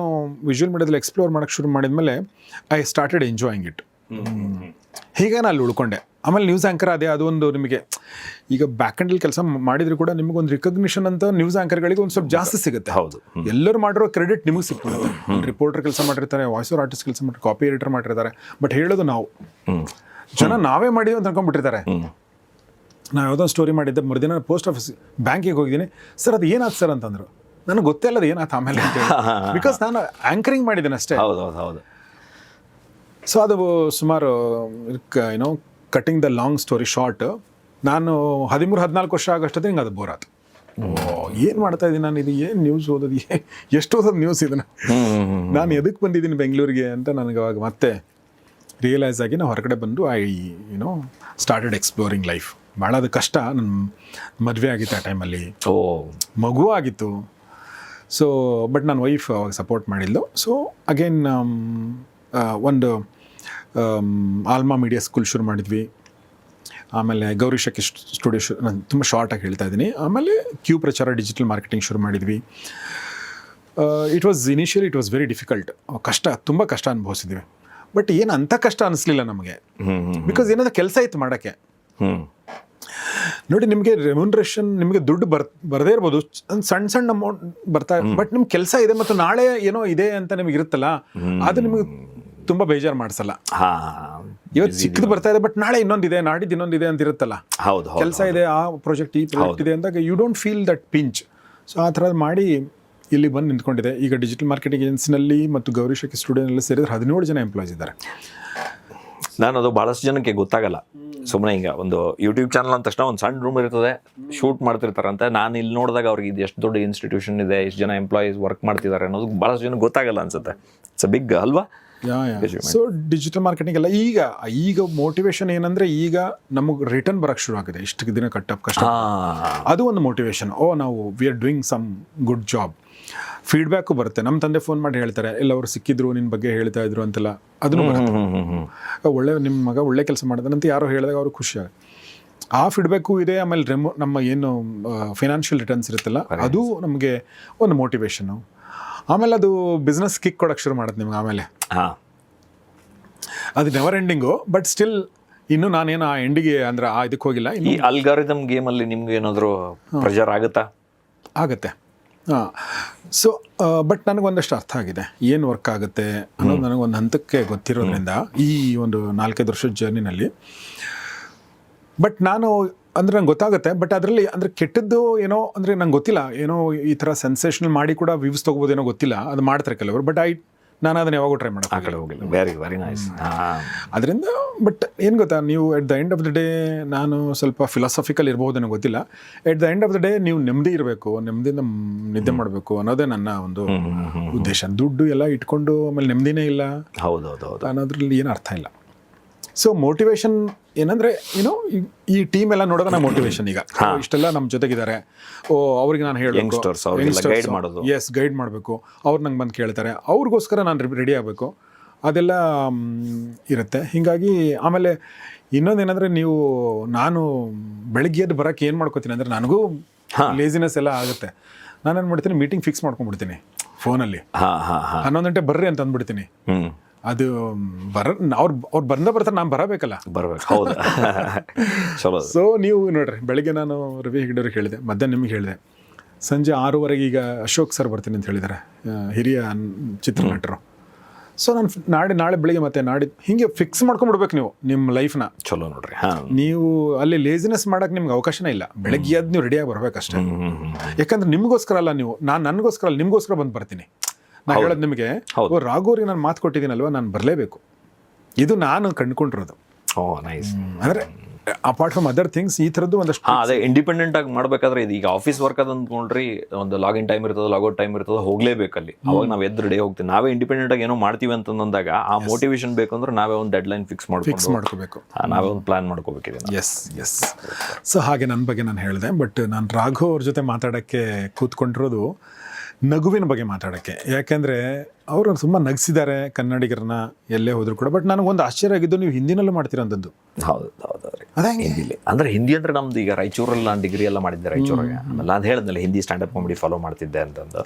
ವಿಜುವಲ್ ಮೀಡಿಯಾದಲ್ಲಿ ಎಕ್ಸ್ಪ್ಲೋರ್ ಮಾಡೋಕ್ಕೆ ಶುರು ಮಾಡಿದ್ಮೇಲೆ ಐ ಸ್ಟಾರ್ಟೆಡ್ ಎಂಜಾಯಿಂಗ್ ಇಟ್. ಹೀಗೆ ನಾನು ಅಲ್ಲಿ ಉಳ್ಕೊಂಡೆ. ಆಮೇಲೆ ನ್ಯೂಸ್ ಆ್ಯಂಕರ್ ಅದೇ, ಅದೊಂದು ನಿಮಗೆ ಈಗ ಬ್ಯಾಕ್ ಎಂಡಲ್ಲಿ ಕೆಲಸ ಮಾಡಿದ್ರು ಕೂಡ ನಿಮಗೊಂದು ರಿಕಗ್ನಿಷನ್ ಅಂತ ನ್ಯೂಸ್ ಆ್ಯಂಕರ್ಗಳಿಗೆ ಒಂದು ಸ್ವಲ್ಪ ಜಾಸ್ತಿ ಸಿಗುತ್ತೆ. ಹೌದು, ಎಲ್ಲರೂ ಮಾಡಿರೋ ಕ್ರೆಡಿಟ್ ನಿಮಗೆ ಸಿಗ್ತದೆ. ರಿಪೋರ್ಟರ್ ಕೆಲಸ ಮಾಡಿರ್ತಾರೆ, ವಾಯ್ಸ್ ಓವರ್ ಆರ್ಟಿಸ್ಟ್ ಕೆಲಸ ಮಾಡಿರ್ತಾರೆ, ಕಾಪಿ ಎಡಿಟರ್ ಮಾಡಿರ್ತಾರೆ. ಬಟ್ ಹೇಳೋದು ನಾವು ಜನ ನಾವೇ ಮಾಡಿದ್ವಿ ಅಂತ ಅನ್ಕೊಂಡ್ಬಿಟ್ಟಿರ್ತಾರೆ. ನಾವು ಯಾವುದೋ ಸ್ಟೋರಿ ಮಾಡಿದ್ದೆ, ಮರುದಿನ ಪೋಸ್ಟ್ ಆಫೀಸ್ ಬ್ಯಾಂಕಿಗೆ ಹೋಗಿದ್ದೀನಿ, ಸರ್ ಅದು ಏನಾಯ್ತು ಸರ್ ಅಂತಂದರು. ನನಗೆ ಗೊತ್ತೇ ಅಲ್ಲದು ಏನಾಯ್ತು ಆಮೇಲೆ ಅಂತ, ಬಿಕಾಸ್ ನಾನು ಆ್ಯಂಕರಿಂಗ್ ಮಾಡಿದ್ದೇನೆ ಅಷ್ಟೇ. ಹೌದು. ಸೊ ಅದು ಸುಮಾರು cutting the long story short, ನಾನು 13-14 ವರ್ಷ ಆಗೋಷ್ಟೊತ್ತಿಗೆ ಹಿಂಗೆ ಅದು ಬೋರ್ ಆಯ್ತು. ಏನು ಮಾಡ್ತಾ ಇದ್ದೀನಿ ನಾನು, ಇದು ಏನು ನ್ಯೂಸ್ ಓದೋದು, ಎಷ್ಟು ಓದೋದು ನ್ಯೂಸ್ ಇದನ್ನು, ನಾನು ಎದಕ್ಕೆ ಬಂದಿದ್ದೀನಿ ಬೆಂಗಳೂರಿಗೆ ಅಂತ ನನಗೆ ಅವಾಗ ಮತ್ತೆ ರಿಯಲೈಸ್ ಆಗಿ ನಾವು ಹೊರಗಡೆ ಬಂದು ಸ್ಟಾರ್ಟೆಡ್ ಎಕ್ಸ್ಪ್ಲೋರಿಂಗ್ ಲೈಫ್. ಭಾಳ ಅದು ಕಷ್ಟ. ನನ್ನ ಮದುವೆ ಆಗಿತ್ತು ಆ ಟೈಮಲ್ಲಿ, ಮಗು ಆಗಿತ್ತು. ಸೊ ಬಟ್ ನನ್ನ ವೈಫ್ ಅವಾಗ ಸಪೋರ್ಟ್ ಮಾಡಿದ್ಲು. ಸೊ ಅಗೇನ್ ಒಂದು ಆಲ್ಮಾ ಮೀಡಿಯಾ ಸ್ಕೂಲ್ ಶುರು ಮಾಡಿದ್ವಿ. ಆಮೇಲೆ ಗೌರಿ ಶಕಿ ಸ್ಟುಡಿಯೋ ನಾನು ತುಂಬ ಶಾರ್ಟಾಗಿ ಹೇಳ್ತಾ ಇದ್ದೀನಿ. ಆಮೇಲೆ ಕ್ಯೂ ಪ್ರಚಾರ ಡಿಜಿಟಲ್ ಮಾರ್ಕೆಟಿಂಗ್ ಶುರು ಮಾಡಿದ್ವಿ. ಇಟ್ ವಾಸ್ ವೆರಿ ಡಿಫಿಕಲ್ಟ್, ತುಂಬ ಕಷ್ಟ ಅನುಭವಿಸಿದ್ವಿ. ಬಟ್ ಏನು ಅಂಥ ಕಷ್ಟ ಅನ್ನಿಸ್ಲಿಲ್ಲ ನಮಗೆ, ಬಿಕಾಸ್ ಏನಾದರೂ ಕೆಲಸ ಇತ್ತು ಮಾಡೋಕ್ಕೆ. ನೋಡಿ, ನಿಮಗೆ ರೆಮ್ಯುನರೇಷನ್, ನಿಮಗೆ ದುಡ್ಡು ಬರದೇ ಇರ್ಬೋದು, ಸಣ್ಣ ಅಮೌಂಟ್ ಬರ್ತಾ, ಬಟ್ ನಿಮ್ಗೆ ಕೆಲಸ ಇದೆ ಮತ್ತು ನಾಳೆ ಏನೋ ಇದೆ ಅಂತ ನಿಮಗೆ ಇರುತ್ತಲ್ಲ, ಅದು ನಿಮಗೆ ತುಂಬ ಬೇಜಾರು ಮಾಡಿಸಲ್ಲ. ಇವತ್ತು ಚಿಕ್ಕದು ಬರ್ತಾ ಇದೆ, ಬಟ್ ನಾಳೆ ಇನ್ನೊಂದಿದೆ, ನಾಡಿದ್ದು ಇನ್ನೊಂದಿದೆ ಅಂತ ಇರುತ್ತಲ್ಲ. ಕೆಲಸ ಇದೆ, ಆ ಪ್ರಾಜೆಕ್ಟ್, ಈ ಪ್ರಾಜೆಕ್ಟ್ ಇದೆ ಅಂದಾಗ you don't feel that pinch. So ಆ ಥರದ್ದು ಮಾಡಿ ಇಲ್ಲಿ ಬಂದು ನಿಂತ್ಕೊಂಡಿದೆ. ಈಗ ಡಿಜಿಟಲ್ ಮಾರ್ಕೆಟಿಂಗ್ ಏಜೆನ್ಸಿನಲ್ಲಿ ಮತ್ತು ಗೌರಿ ಶಕಿ ಸ್ಟುಡಿಯೋನಲ್ಲಿ ಸೇರಿದ್ರೆ 17 ಜನ ಎಂಪ್ಲಾಯ್ಸ್ ಇದ್ದಾರೆ. ನಾನು ಅದು ಭಾಳಷ್ಟು ಜನಕ್ಕೆ ಗೊತ್ತಾಗಲ್ಲ. ಸುಮ್ಮನೆ ಹಿಂಗೆ ಒಂದು ಯೂಟ್ಯೂಬ್ ಚಾನಲ್ ಅಂದ ತಕ್ಷಣ ಒಂದು ಸಣ್ಣ ರೂಮ್ ಇರ್ತದೆ, ಶೂಟ್ ಮಾಡ್ತಿರ್ತಾರಂತೆ. ನಾನು ಇಲ್ಲಿ ನೋಡಿದಾಗ ಅವ್ರಿಗೆ ಇದು ಎಷ್ಟು ದೊಡ್ಡ ಇನ್ಸ್ಟಿಟ್ಯೂಷನ್ ಇದೆ, ಎಷ್ಟು ಜನ ಎಂಪ್ಲಾಯೀಸ್ ವರ್ಕ್ ಮಾಡ್ತಿದ್ದಾರೆ ಅನ್ನೋದು ಭಾಳಷ್ಟು ಜನ ಗೊತ್ತಾಗಲ್ಲ ಅನ್ಸುತ್ತೆ. ಇಟ್ಸ್ ಅ ಬಿಗ್ ಅಲ್ವಾ. ಸೊ ಡಿಜಿಟಲ್ ಮಾರ್ಕೆಟಿಂಗ್ ಎಲ್ಲ ಈಗ ಮೋಟಿವೇಶನ್ ಏನಂದ್ರೆ ಈಗ ನಮಗೆ ರಿಟರ್ನ್ ಬರಕ್ಕೆ ಶುರು ಆಗಿದೆ. ಇಷ್ಟು ದಿನ ಕಷ್ಟ ಅದು ಒಂದು ಮೋಟಿವೇಶನ್. ನಾವು we are doing some good job. Feedback ಬರುತ್ತೆ. ನಮ್ಮ ತಂದೆ ಫೋನ್ ಮಾಡಿ ಹೇಳ್ತಾರೆ, ಎಲ್ಲ ಅವರು ಸಿಕ್ಕಿದ್ರು ನಿನ್ನ ಬಗ್ಗೆ ಹೇಳ್ತಾ ಇದ್ರು ಅಂತೆಲ್ಲ, ಅದನ್ನು ಬರುತ್ತೆ. ನಿಮ್ಮ ಮಗ ಒಳ್ಳೆ ಕೆಲಸ ಮಾಡಿದಾನಂತ ಯಾರೋ ಹೇಳಿದಾಗ ಅವ್ರಿಗೆ ಖುಷಿ ಆಗುತ್ತೆ. ಆ ಫೀಡ್ಬ್ಯಾಕು ಇದೆ. ಆಮೇಲೆ ನಮ್ಮ ಏನು ಫೈನಾನ್ಷಿಯಲ್ ರಿಟರ್ನ್ಸ್ ಇರುತ್ತಲ್ಲ, ಅದು ನಮಗೆ ಒಂದು ಮೋಟಿವೇಶನ್ನು. ಆಮೇಲೆ ಅದು ಬಿಸ್ನೆಸ್ ಕಿಕ್ ಕೊಡೋಕ್ಕೆ ಶುರು ಮಾಡುತ್ತೆ ನಿಮ್ಗೆ. ಆಮೇಲೆ ಅದು ನೆವರ್ ಎಂಡಿಂಗು. ಬಟ್ ಸ್ಟಿಲ್ ಇನ್ನು ನಾನೇನು ಆ ಎಂಡಿಗೆ ಅಂದ್ರೆ ಇದಕ್ಕೆ ಹೋಗಿಲ್ಲ. ಈ ಅಲ್ಗಾರಿದಮ್ ಗೇಮಲ್ಲಿ ನಿಮ್ಗೆ ಏನಾದರೂ ಪ್ರೆಷರ್ ಆಗುತ್ತೆ. ಸೊ ಬಟ್ ನನಗೊಂದಷ್ಟು ಅರ್ಥ ಆಗಿದೆ ಏನು ವರ್ಕ್ ಆಗುತ್ತೆ ಅನ್ನೋದು. ನನಗೊಂದು ಹಂತಕ್ಕೆ ಗೊತ್ತಿರೋದ್ರಿಂದ ಈ ಒಂದು 4-5 ವರ್ಷದ ಜರ್ನಿನಲ್ಲಿ. ಬಟ್ ನಾನು ಅಂದರೆ ನಂಗೆ ಗೊತ್ತಾಗುತ್ತೆ. ಬಟ್ ಅದರಲ್ಲಿ ಅಂದರೆ ಕೆಟ್ಟದ್ದು ಏನೋ ಅಂದರೆ ನಂಗೆ ಗೊತ್ತಿಲ್ಲ. ಏನೋ ಈ ಥರ ಸೆನ್ಸೇಷನಲ್ ಮಾಡಿ ಕೂಡ ವ್ಯೂಸ್ ತೊಗೋಬೋದೇನೋ ಗೊತ್ತಿಲ್ಲ. ಅದು ಮಾಡ್ತಾರೆ ಕೆಲವರು. ಬಟ್ ನಾನು ಅದನ್ನು ಯಾವಾಗೂ ಟ್ರೈ ಮಾಡೋದು ಆ ಕಡೆ ಹೋಗಿಲ್ಲ. Very nice. ಅದರಿಂದ ಬಟ್ ಏನು ಗೊತ್ತಾ, ನೀವು at the end of the day, ನಾನು ಸ್ವಲ್ಪ ಫಿಲಾಸಫಿಕಲ್ ಇರ್ಬೋದೇನೋ ಗೊತ್ತಿಲ್ಲ. At the end of the day ನೀವು ನೆಮ್ಮದಿ ಇರಬೇಕು, ನೆಮ್ಮದಿಯಿಂದ ನಿದ್ದೆ ಮಾಡಬೇಕು ಅನ್ನೋದೇ ನನ್ನ ಒಂದು ಉದ್ದೇಶ. ದುಡ್ಡು ಎಲ್ಲ ಇಟ್ಕೊಂಡು ಆಮೇಲೆ ನೆಮ್ಮದಿನೇ ಇಲ್ಲ ಅನ್ನೋದ್ರಲ್ಲಿ ಏನು ಅರ್ಥ ಇಲ್ಲ. ಸೊ ಮೋಟಿವೇಶನ್ ಏನಂದರೆ ಈ ಟೀಮ್ ಎಲ್ಲ ನೋಡೋದ ಮೋಟಿವೇಶನ್. ಈಗ ಇಷ್ಟೆಲ್ಲ ನಮ್ಮ ಜೊತೆಗಿದ್ದಾರೆ. ಅವ್ರಿಗೆ ನಾನು ಹೇಳಬೇಕು, ಗೈಡ್ ಮಾಡಬೇಕು. ಅವ್ರು ನಂಗೆ ಬಂದು ಕೇಳ್ತಾರೆ, ಅವ್ರಿಗೋಸ್ಕರ ನಾನು ರೆಡಿ ಆಗಬೇಕು. ಅದೆಲ್ಲ ಇರುತ್ತೆ. ಹೀಗಾಗಿ ಆಮೇಲೆ ಇನ್ನೊಂದೇನೆಂದರೆ, ನಾನು ಬೆಳಗ್ಗೆ ಎದ್ದು ಬರೋಕ್ಕೆ ಏನು ಮಾಡ್ಕೋತೀನಿ ಅಂದರೆ, ನನಗೂ ಲೇಸಿನೆಸ್ ಎಲ್ಲ ಆಗುತ್ತೆ. ನಾನೇನು ಮಾಡ್ತೀನಿ, ಮೀಟಿಂಗ್ ಫಿಕ್ಸ್ ಮಾಡ್ಕೊಂಡ್ಬಿಡ್ತೀನಿ ಫೋನಲ್ಲಿ. 11 ಗಂಟೆ ಬರ್ರಿ ಅಂತ ಅಂದ್ಬಿಡ್ತೀನಿ. ಅದು ಅವ್ರು ಬರ್ತಾರೆ, ನಾನು ಬರಬೇಕಲ್ಲ. ಹೌದು. ಸೊ ನೀವು ನೋಡ್ರಿ, ಬೆಳಗ್ಗೆ ನಾನು ರವಿ ಹೆಗ್ಡೆಯವ್ರಿಗೆ ಹೇಳಿದೆ, ಮಧ್ಯಾಹ್ನ ನಿಮಗೆ ಹೇಳಿದೆ, ಸಂಜೆ 6:15 ಈಗ ಅಶೋಕ್ ಸರ್ ಬರ್ತೀನಿ ಅಂತ ಹೇಳಿದ್ದಾರೆ, ಹಿರಿಯ ಚಿತ್ರನಟರು. ಸೊ ನಾನು ನಾಳೆ ಬೆಳಿಗ್ಗೆ ಮತ್ತೆ ನಾಡಿದ್ದು ಹಿಂಗೆ ಫಿಕ್ಸ್ ಮಾಡ್ಕೊಂಡ್ಬಿಡ್ಬೇಕು ನೀವು ನಿಮ್ಮ ಲೈಫ್ನ. ಚಲೋ ನೋಡ್ರಿ. ನೀವು ಅಲ್ಲಿ ಲೇಸಿನೆಸ್ ಮಾಡೋಕೆ ನಿಮ್ಗೆ ಅವಕಾಶನೇ ಇಲ್ಲ. ಬೆಳಗ್ಗೆ ಎದ್ದು ನೀವು ರೆಡಿಯಾಗಿ ಬರ್ಬೇಕಷ್ಟೇ. ಯಾಕಂದ್ರೆ ನಿಮಗೋಸ್ಕರ ಅಲ್ಲ, ನಾನು ನನಗೋಸ್ಕರ ಅಲ್ಲ, ನಿಮಗೋಸ್ಕರ ಬಂದು ಬರ್ತೀನಿ. ನಾನು ಹೇಳೋದು ನಿಮಗೆ, ರಾಘವ್ರಿಗೆ ನಾನು ಮಾತು ಕೊಟ್ಟಿದ್ದೀನಲ್ವ, ನಾನು ಬರಲೇಬೇಕು. ಇದು ನಾನು ಕಂಡುಕೊಂಡಿರೋದು. ಅಂದರೆ ಅಪಾರ್ಟ್ ಫ್ರಮ್ ಅದರ್ ಥಿಂಗ್ಸ್ ಈ ಥರದ್ದು ಒಂದಷ್ಟು ಅದೇ ಇಂಡಿಪೆಂಡೆಂಟ್ ಆಗಿ ಮಾಡಬೇಕಾದ್ರೆ ಇದು ಈಗ ಆಫೀಸ್ ವರ್ಕ್ ಅದು ಅಂದ್ಕೊಂಡ್ರಿ, ಒಂದು ಲಾಗಿನ್ ಟೈಮ್ ಇರ್ತದೆ, ಲಾಗೌಟ್ ಟೈಮ್ ಇರ್ತದೆ, ಹೋಗಲೇಬೇಕಲ್ಲಿ. ಅವಾಗ ನಾವು ಎದ್ದು ರೆಡಿ ಹೋಗ್ತೀವಿ. ನಾವೇ ಇಂಡಿಪೆಂಡೆಂಟ್ ಆಗಿ ಏನೋ ಮಾಡ್ತೀವಿ ಅಂತಂದಾಗ ಆ ಮೋಟಿವೇಶನ್ ಬೇಕಂದ್ರೆ ನಾವೇ ಒಂದು ಡೆಡ್ ಲೈನ್ ಫಿಕ್ಸ್ ಮಾಡ್ಕೋಬೇಕು, ನಾವೇ ಒಂದು ಪ್ಲಾನ್ ಮಾಡ್ಕೋಬೇಕಿದೆ. ಎಸ್. ಸೊ ಹಾಗೆ ನನ್ನ ಬಗ್ಗೆ ನಾನು ಹೇಳಿದೆ. ಬಟ್ ನಾನು ರಾಘವ್ ಅವ್ರ ಜೊತೆ ಮಾತಾಡೋಕ್ಕೆ ಕೂತ್ಕೊಂಡಿರೋದು ನಗುವಿನ ಬಗ್ಗೆ ಮಾತಾಡೋಕ್ಕೆ. ಯಾಕೆಂದರೆ ಅವರು ತುಂಬ ನಗಿಸಿದ್ದಾರೆ ಕನ್ನಡಿಗರನ್ನ ಎಲ್ಲೇ ಹೋದ್ರು ಕೂಡ. ಬಟ್ ನನಗೊಂದು ಆಶ್ಚರ್ಯ ಆಗಿದ್ದು, ನೀವು ಹಿಂದಿನಲ್ಲೂ ಮಾಡ್ತೀರಂಥದ್ದು. ಹೌದು ಹಿಂದಿಲಿ ಅಂದರೆ ಹಿಂದಿ ಅಂದರೆ ನಮ್ದು ಈಗ ರಾಯಚೂರಲ್ಲಿ ನಾನು ಡಿಗ್ರಿ ಎಲ್ಲ ಮಾಡಿದ್ದೆ ರಾಯಚೂರಿಗೆ. ಆಮೇಲೆ ನಾನು ಹೇಳಿದ್ನಲ್ಲ ಹಿಂದಿ ಸ್ಟ್ಯಾಂಡಪ್ ಕಾಮಿಡಿ ಫಾಲೋ ಮಾಡ್ತಿದ್ದೆ ಅಂತಂದು.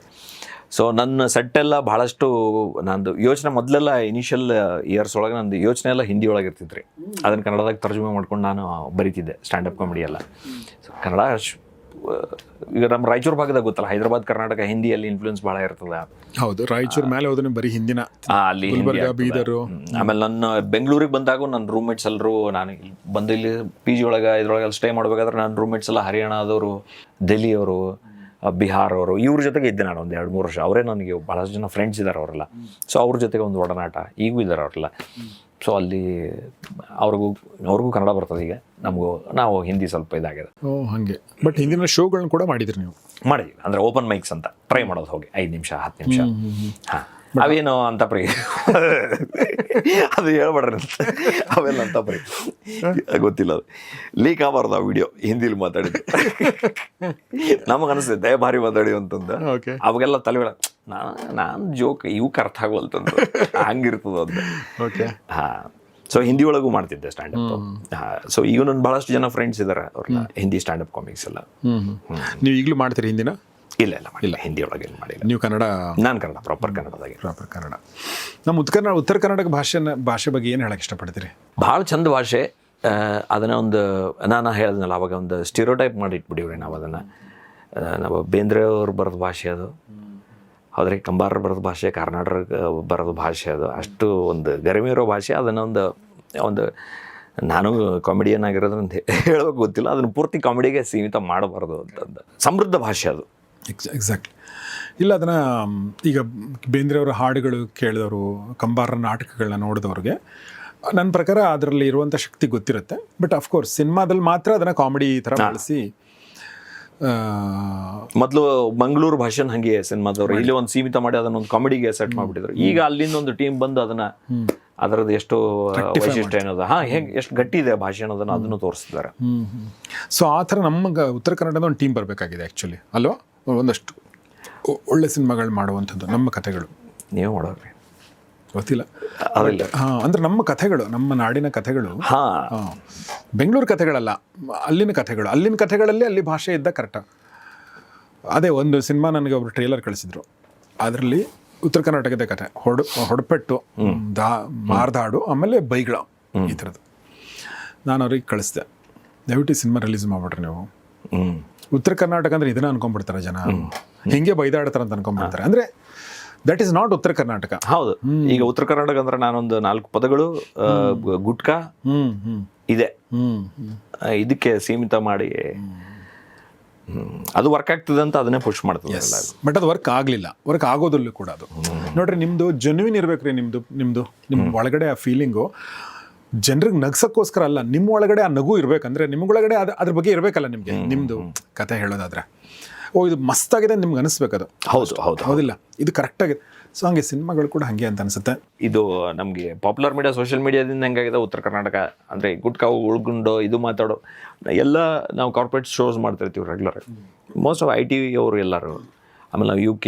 ಸೊ ನನ್ನ ಸೆಟ್ಟೆಲ್ಲ ಭಾಳಷ್ಟು ನಂದು ಯೋಚನೆ ಮೊದಲೆಲ್ಲ ಇನಿಷಿಯಲ್ ಇಯರ್ಸ್ ಒಳಗೆ ನಂದು ಯೋಚನೆ ಎಲ್ಲ ಹಿಂದಿ ಒಳಗೆ ಇರ್ತಿದ್ರಿ. ಅದನ್ನು ಕನ್ನಡದಾಗ ತರ್ಜುಮೆ ಮಾಡ್ಕೊಂಡು ನಾನು ಬರೀತಿದ್ದೆ ಸ್ಟ್ಯಾಂಡಪ್ ಕಾಮಿಡಿ ಎಲ್ಲ. ಸೊ ಕನ್ನಡ ಈಗ ನಮ್ಮ ರಾಯಚೂರು ಭಾಗದಾಗ ಗೊತ್ತಲ್ಲ, ಹೈದರಾಬಾದ್ ಕರ್ನಾಟಕ ಹಿಂದಿಯಲ್ಲಿ ಇನ್ಫ್ಲೂಯೆನ್ಸ್ ಭಾಳ ಇರ್ತದೆ. ಹೌದು, ರಾಯಚೂರು ಮೇಲೆ ಹೋದ್ರೆ ಬರೀ ಹಿಂದಿನ ಅಲ್ಲಿ ಬೀದರು. ಆಮೇಲೆ ನನ್ನ ಬೆಂಗಳೂರಿಗೆ ಬಂದಾಗ ನನ್ನ ರೂಮ್ಮೇಟ್ಸ್ ಎಲ್ಲರೂ, ನಾನು ಬಂದು ಇಲ್ಲಿ ಪಿ ಜಿ ಒಳಗೆ ಇದ್ರೊಳಗೆ ಸ್ಟೇ ಮಾಡಬೇಕಾದ್ರೆ ನನ್ನ ರೂಮ್ಮೇಟ್ಸ್ ಎಲ್ಲ ಹರಿಯಾಣದವರು, ಡೆಲ್ಲಿಯವರು, ಬಿಹಾರ್ ಅವರು, ಇವ್ರ ಜೊತೆಗೆ ಇದ್ದೆ ನಾನು ಒಂದು 2-3 ವರ್ಷ. ಅವರೇ ನನಗೆ ಭಾಳಷ್ಟು ಜನ ಫ್ರೆಂಡ್ಸ್ ಇದ್ದಾರೆ ಅವರೆಲ್ಲ. ಸೊ ಅವ್ರ ಜೊತೆಗೆ ಒಂದು ಒಡನಾಟ ಈಗೂ ಇದ್ದಾರೆ ಅವರೆಲ್ಲ. ಸೊ ಅಲ್ಲಿ ಅವ್ರಿಗೂ ಕನ್ನಡ ಬರ್ತದೆ. ಈಗ ನಾವು ಹಿಂದಿ ಸ್ವಲ್ಪ ಇದಾಗಿದೆ. ಹಾಗೆ. ಬಟ್ ಹಿಂದಿನ ಶೋಗಳನ್ನ ಕೂಡ ಮಾಡಿದ್ರಿ ನೀವು? ಮಾಡಿದ್ವಿ. ಅಂದರೆ ಓಪನ್ ಮೈಕ್ಸ್ ಅಂತ ಟ್ರೈ ಮಾಡೋದು, ಹೋಗಿ 5 ನಿಮಿಷ 10 ನಿಮಿಷ. ಹಾಂ, ಅವೇನು ಅಂತ ಅದು ಹೇಳ್ಬೇಡ್ರಿ ಅವೆಲ್ಲ ಅಂತ ಗೊತ್ತಿಲ್ಲ. ಅದು ಲೀಕ್ ಆಗಬಾರ್ದು ಆ ವಿಡಿಯೋ ಹಿಂದಿಲಿ ಮಾತಾಡಿದ್ದು. ನಮಗೆ ಅನಿಸ್ತೈತೆ ಭಾರಿ ಮಾತಾಡಿ ಅಂತಂದು. ಅವಾಗೆಲ್ಲ ತಲೆ ನಾನು ಜೋಕ್ ಇವಕ್ಕೆ ಅರ್ಥ ಆಗೋಲ್ತಂದು ಹಂಗಿರ್ತದ ಅಂತ. ಹಾಂ. ಸೊ ಹಿಂದಿ ಒಳಗೂ ಮಾಡ್ತಿದ್ದೆ ಸ್ಟ್ಯಾಂಡಪ್. ಸೊ ಈಗ ನನ್ನ ಭಾಳಷ್ಟು ಜನ ಫ್ರೆಂಡ್ಸ್ ಇದ್ದಾರೆ, ಅವ್ರನ್ನ ಹಿಂದಿ ಸ್ಟ್ಯಾಂಡಪ್ ಕಾಮಿಕ್ಸ್ ಎಲ್ಲ. ನೀವು ಈಗಲೂ ಮಾಡ್ತೀರಿ ಹಿಂದಿನ? ಇಲ್ಲ ಹಿಂದಿ ಒಳಗೆ ಏನು ಮಾಡಿಲ್ಲ. ನೀವು ಕನ್ನಡ? ನಾನು ಕನ್ನಡ, ಪ್ರಾಪರ್ ಕನ್ನಡ. ನಮ್ಮ ಉತ್ತರ ಕರ್ನಾಟಕ ಭಾಷೆ ಬಗ್ಗೆ ಏನು ಹೇಳಕ್ಕೆ ಇಷ್ಟಪಡ್ತೀರಿ? ಭಾಳ ಚಂದ ಭಾಷೆ. ಅದನ್ನು ಒಂದು ನಾನು ಹೇಳಿದ್ನಲ್ಲ ಅವಾಗ, ಒಂದು ಸ್ಟಿರಿಯೋಟೈಪ್ ಮಾಡಿ ಇಟ್ಬಿಟ್ಟಿವ್ರಿ ನಾವು ಅದನ್ನು. ನಾವು ಬೇಂದ್ರೆ ಅವ್ರು ಬರೋದು ಭಾಷೆ ಅದು, ಹೌದ್ರಿ, ಕಂಬಾರರು ಬರೋದು ಭಾಷೆ, ಕರ್ನಾಟಕ ಬರೋದು ಭಾಷೆ ಅದು. ಅಷ್ಟು ಒಂದು ಗರಿಮೆ ಇರೋ ಭಾಷೆ. ಅದನ್ನು ಒಂದು ನಾನು ಕಾಮಿಡಿಯನ್ ಆಗಿರೋದ್ರಂತ ಹೇಳೋಕೆ ಗೊತ್ತಿಲ್ಲ, ಅದನ್ನು ಪೂರ್ತಿ ಕಾಮಿಡಿಗೆ ಸೀಮಿತ ಮಾಡಬಾರ್ದು ಅಂತಂದು. ಸಮೃದ್ಧ ಭಾಷೆ ಅದು. ಎಕ್ಸಾಕ್ಟ್ಲಿ. ಇಲ್ಲ, ಅದನ್ನು ಈಗ ಬೇಂದ್ರೆಯವರ ಹಾಡುಗಳು ಕೇಳಿದವರು, ಕಂಬಾರರ ನಾಟಕಗಳನ್ನ ನೋಡಿದವ್ರಿಗೆ ನನ್ನ ಪ್ರಕಾರ ಅದರಲ್ಲಿ ಇರುವಂಥ ಶಕ್ತಿ ಗೊತ್ತಿರುತ್ತೆ. ಬಟ್ ಅಫ್ಕೋರ್ಸ್ ಸಿನಿಮಾದಲ್ಲಿ ಮಾತ್ರ ಅದನ್ನು ಕಾಮಿಡಿ ಥರ ಬಳಸಿ ಮೊದಲು ಮಂಗಳೂರು ಭಾಷೆನ ಹಂಗೆ ಸಿನಿಮಾದವ್ರು ಇಲ್ಲಿ ಒಂದು ಸೀಮಿತ ಮಾಡಿ ಅದನ್ನ ಒಂದು ಕಾಮಿಡಿಗೆ ಸೆಟ್ ಮಾಡಿಬಿಟ್ಟಿದ್ರು. ಈಗ ಅಲ್ಲಿಂದ ಒಂದು ಟೀಮ್ ಬಂದು ಅದನ್ನ ಅದರದ್ದು ಎಷ್ಟು ವೈಶಿಷ್ಟ್ಯ ಏನದ ಹೆಂಗೆ ಎಷ್ಟು ಗಟ್ಟಿ ಇದೆ ಭಾಷೆ ಅನ್ನೋದನ್ನ ಅದನ್ನು ತೋರಿಸ್ತಿದ್ದಾರೆ. ಸೊ ಆ ಥರ ನಮ್ಮ ಉತ್ತರ ಕನ್ನಡದ ಒಂದು ಟೀಮ್ ಬರಬೇಕಾಗಿದೆ ಆ್ಯಕ್ಚುಲಿ ಅಲ್ವಾ. ಒಂದಷ್ಟು ಒಳ್ಳೆ ಸಿನಿಮಾಗಳು ಮಾಡುವಂಥದ್ದು ನಮ್ಮ ಕಥೆಗಳು. ನೀವು ಮಾಡೋರಿ ಗೊತ್ತಿಲ್ಲ ಅದಿಲ್ಲ. ಅಂದ್ರೆ ನಮ್ಮ ಕಥೆಗಳು, ನಮ್ಮ ನಾಡಿನ ಕಥೆಗಳು, ಬೆಂಗಳೂರು ಕಥೆಗಳಲ್ಲ, ಅಲ್ಲಿನ ಕಥೆಗಳು. ಅಲ್ಲಿನ ಕಥೆಗಳಲ್ಲಿ ಅಲ್ಲಿ ಭಾಷೆ ಇದ್ದ ಕರೆಕ್ಟಾಗಿ. ಅದೇ ಒಂದು ಸಿನಿಮಾ ನನಗೆ ಒಬ್ರು ಟ್ರೇಲರ್ ಕಳಿಸಿದ್ರು, ಅದರಲ್ಲಿ ಉತ್ತರ ಕರ್ನಾಟಕದ ಕಥೆ, ಹೊಡಪೆಟ್ಟು, ಮಾರ್ದಾಡು, ಆಮೇಲೆ ಬೈಗಳ, ಈ ಥರದ್ದು. ನಾನು ಅವ್ರಿಗೆ ಕಳಿಸ್ದೆ, ದಯವಿಟ್ಟು ಸಿನಿಮಾ ರಿಲೀಸ್ ಮಾಡ್ಬಿಟ್ರಿ ನೀವು. ಉತ್ತರ ಕರ್ನಾಟಕ ಅಂದ್ರೆ ಇದನ್ನ ಅನ್ಕೊಂಡ್ಬಿಡ್ತಾರೆ ಜನ, ಹಿಂಗೆ ಬೈದಾಡ್ತಾರೆ ಅಂತ ಅನ್ಕೊಂಡ್ಬಿಡ್ತಾರೆ. ಅಂದ್ರೆ ದಟ್ ಈಸ್ ನಾಟ್ ಉತ್ತರ ಕರ್ನಾಟಕ. ಹೌದು, ಈಗ ಉತ್ತರ ಕರ್ನಾಟಕ ಅಂದ್ರೆ ನಾನೊಂದು 4 ಪದಗಳು ಗುಟ್ಕಾ ಇದೆ, ಇದಕ್ಕೆ ಸೀಮಿತ ಮಾಡಿ ಅದು ವರ್ಕ್ ಆಗ್ತದೆ ಅಂತ ಅದನ್ನೇ ಪುಷ್ ಮಾಡ್ತದೆ. ಬಟ್ ಅದು ವರ್ಕ್ ಆಗಲಿಲ್ಲ, ವರ್ಕ್ ಆಗೋದಲ್ಲೂ ಕೂಡ ಅದು ನೋಡ್ರಿ, ನಿಮ್ಮದು ಜೆನ್ಯೂನ್ ಇರ್ಬೇಕ್ರಿ. ನಿಮ್ಮ ಒಳಗಡೆ ಆ ಫೀಲಿಂಗು ಜನರಿಗೆ ನಗ್ಸೋಕ್ಕೋಸ್ಕರ ಅಲ್ಲ, ನಿಮ್ಮ ಒಳಗಡೆ ಆ ನಗು ಇರ್ಬೇಕಂದ್ರೆ ನಿಮ್ಗೊಳಗಡೆ ಅದ್ರ ಬಗ್ಗೆ ಇರಬೇಕಲ್ಲ ನಿಮಗೆ. ನಿಮ್ಮದು ಕತೆ ಹೇಳೋದಾದ್ರೆ ಇದು ಮಸ್ತಾಗಿದೆ ಅಂತ ನಿಮ್ಗೆ ಅನಿಸ್ಬೇಕದು. ಹೌದು ಹೌದು ಹೌದಿಲ್ಲ, ಇದು ಕರೆಕ್ಟಾಗಿದೆ. ಸೊ ಹಂಗೆ ಸಿನಿಮಾಗಳು ಕೂಡ ಹಂಗೆ ಅಂತ ಅನ್ಸುತ್ತೆ. ಇದು ನಮಗೆ ಪಾಪ್ಯುಲರ್ ಮೀಡಿಯಾ, ಸೋಷಿಯಲ್ ಮೀಡಿಯಾದಿಂದ ಹೆಂಗಾಗಿದೆ ಉತ್ತರ ಕರ್ನಾಟಕ ಅಂದರೆ ಗುಟ್ಕಾವು ಉಳ್ಗುಂಡು ಇದು ಮಾತಾಡೋ ಎಲ್ಲ ನಾವು ಕಾರ್ಪೊರೇಟ್ ಶೋಸ್ ಮಾಡ್ತಿರ್ತೀವಿ ರೆಗ್ಯುಲರ್. ಮೋಸ್ಟ್ ಆಫ್ IT ಅವರು ಎಲ್ಲರೂ, ಆಮೇಲೆ ನಾವು UK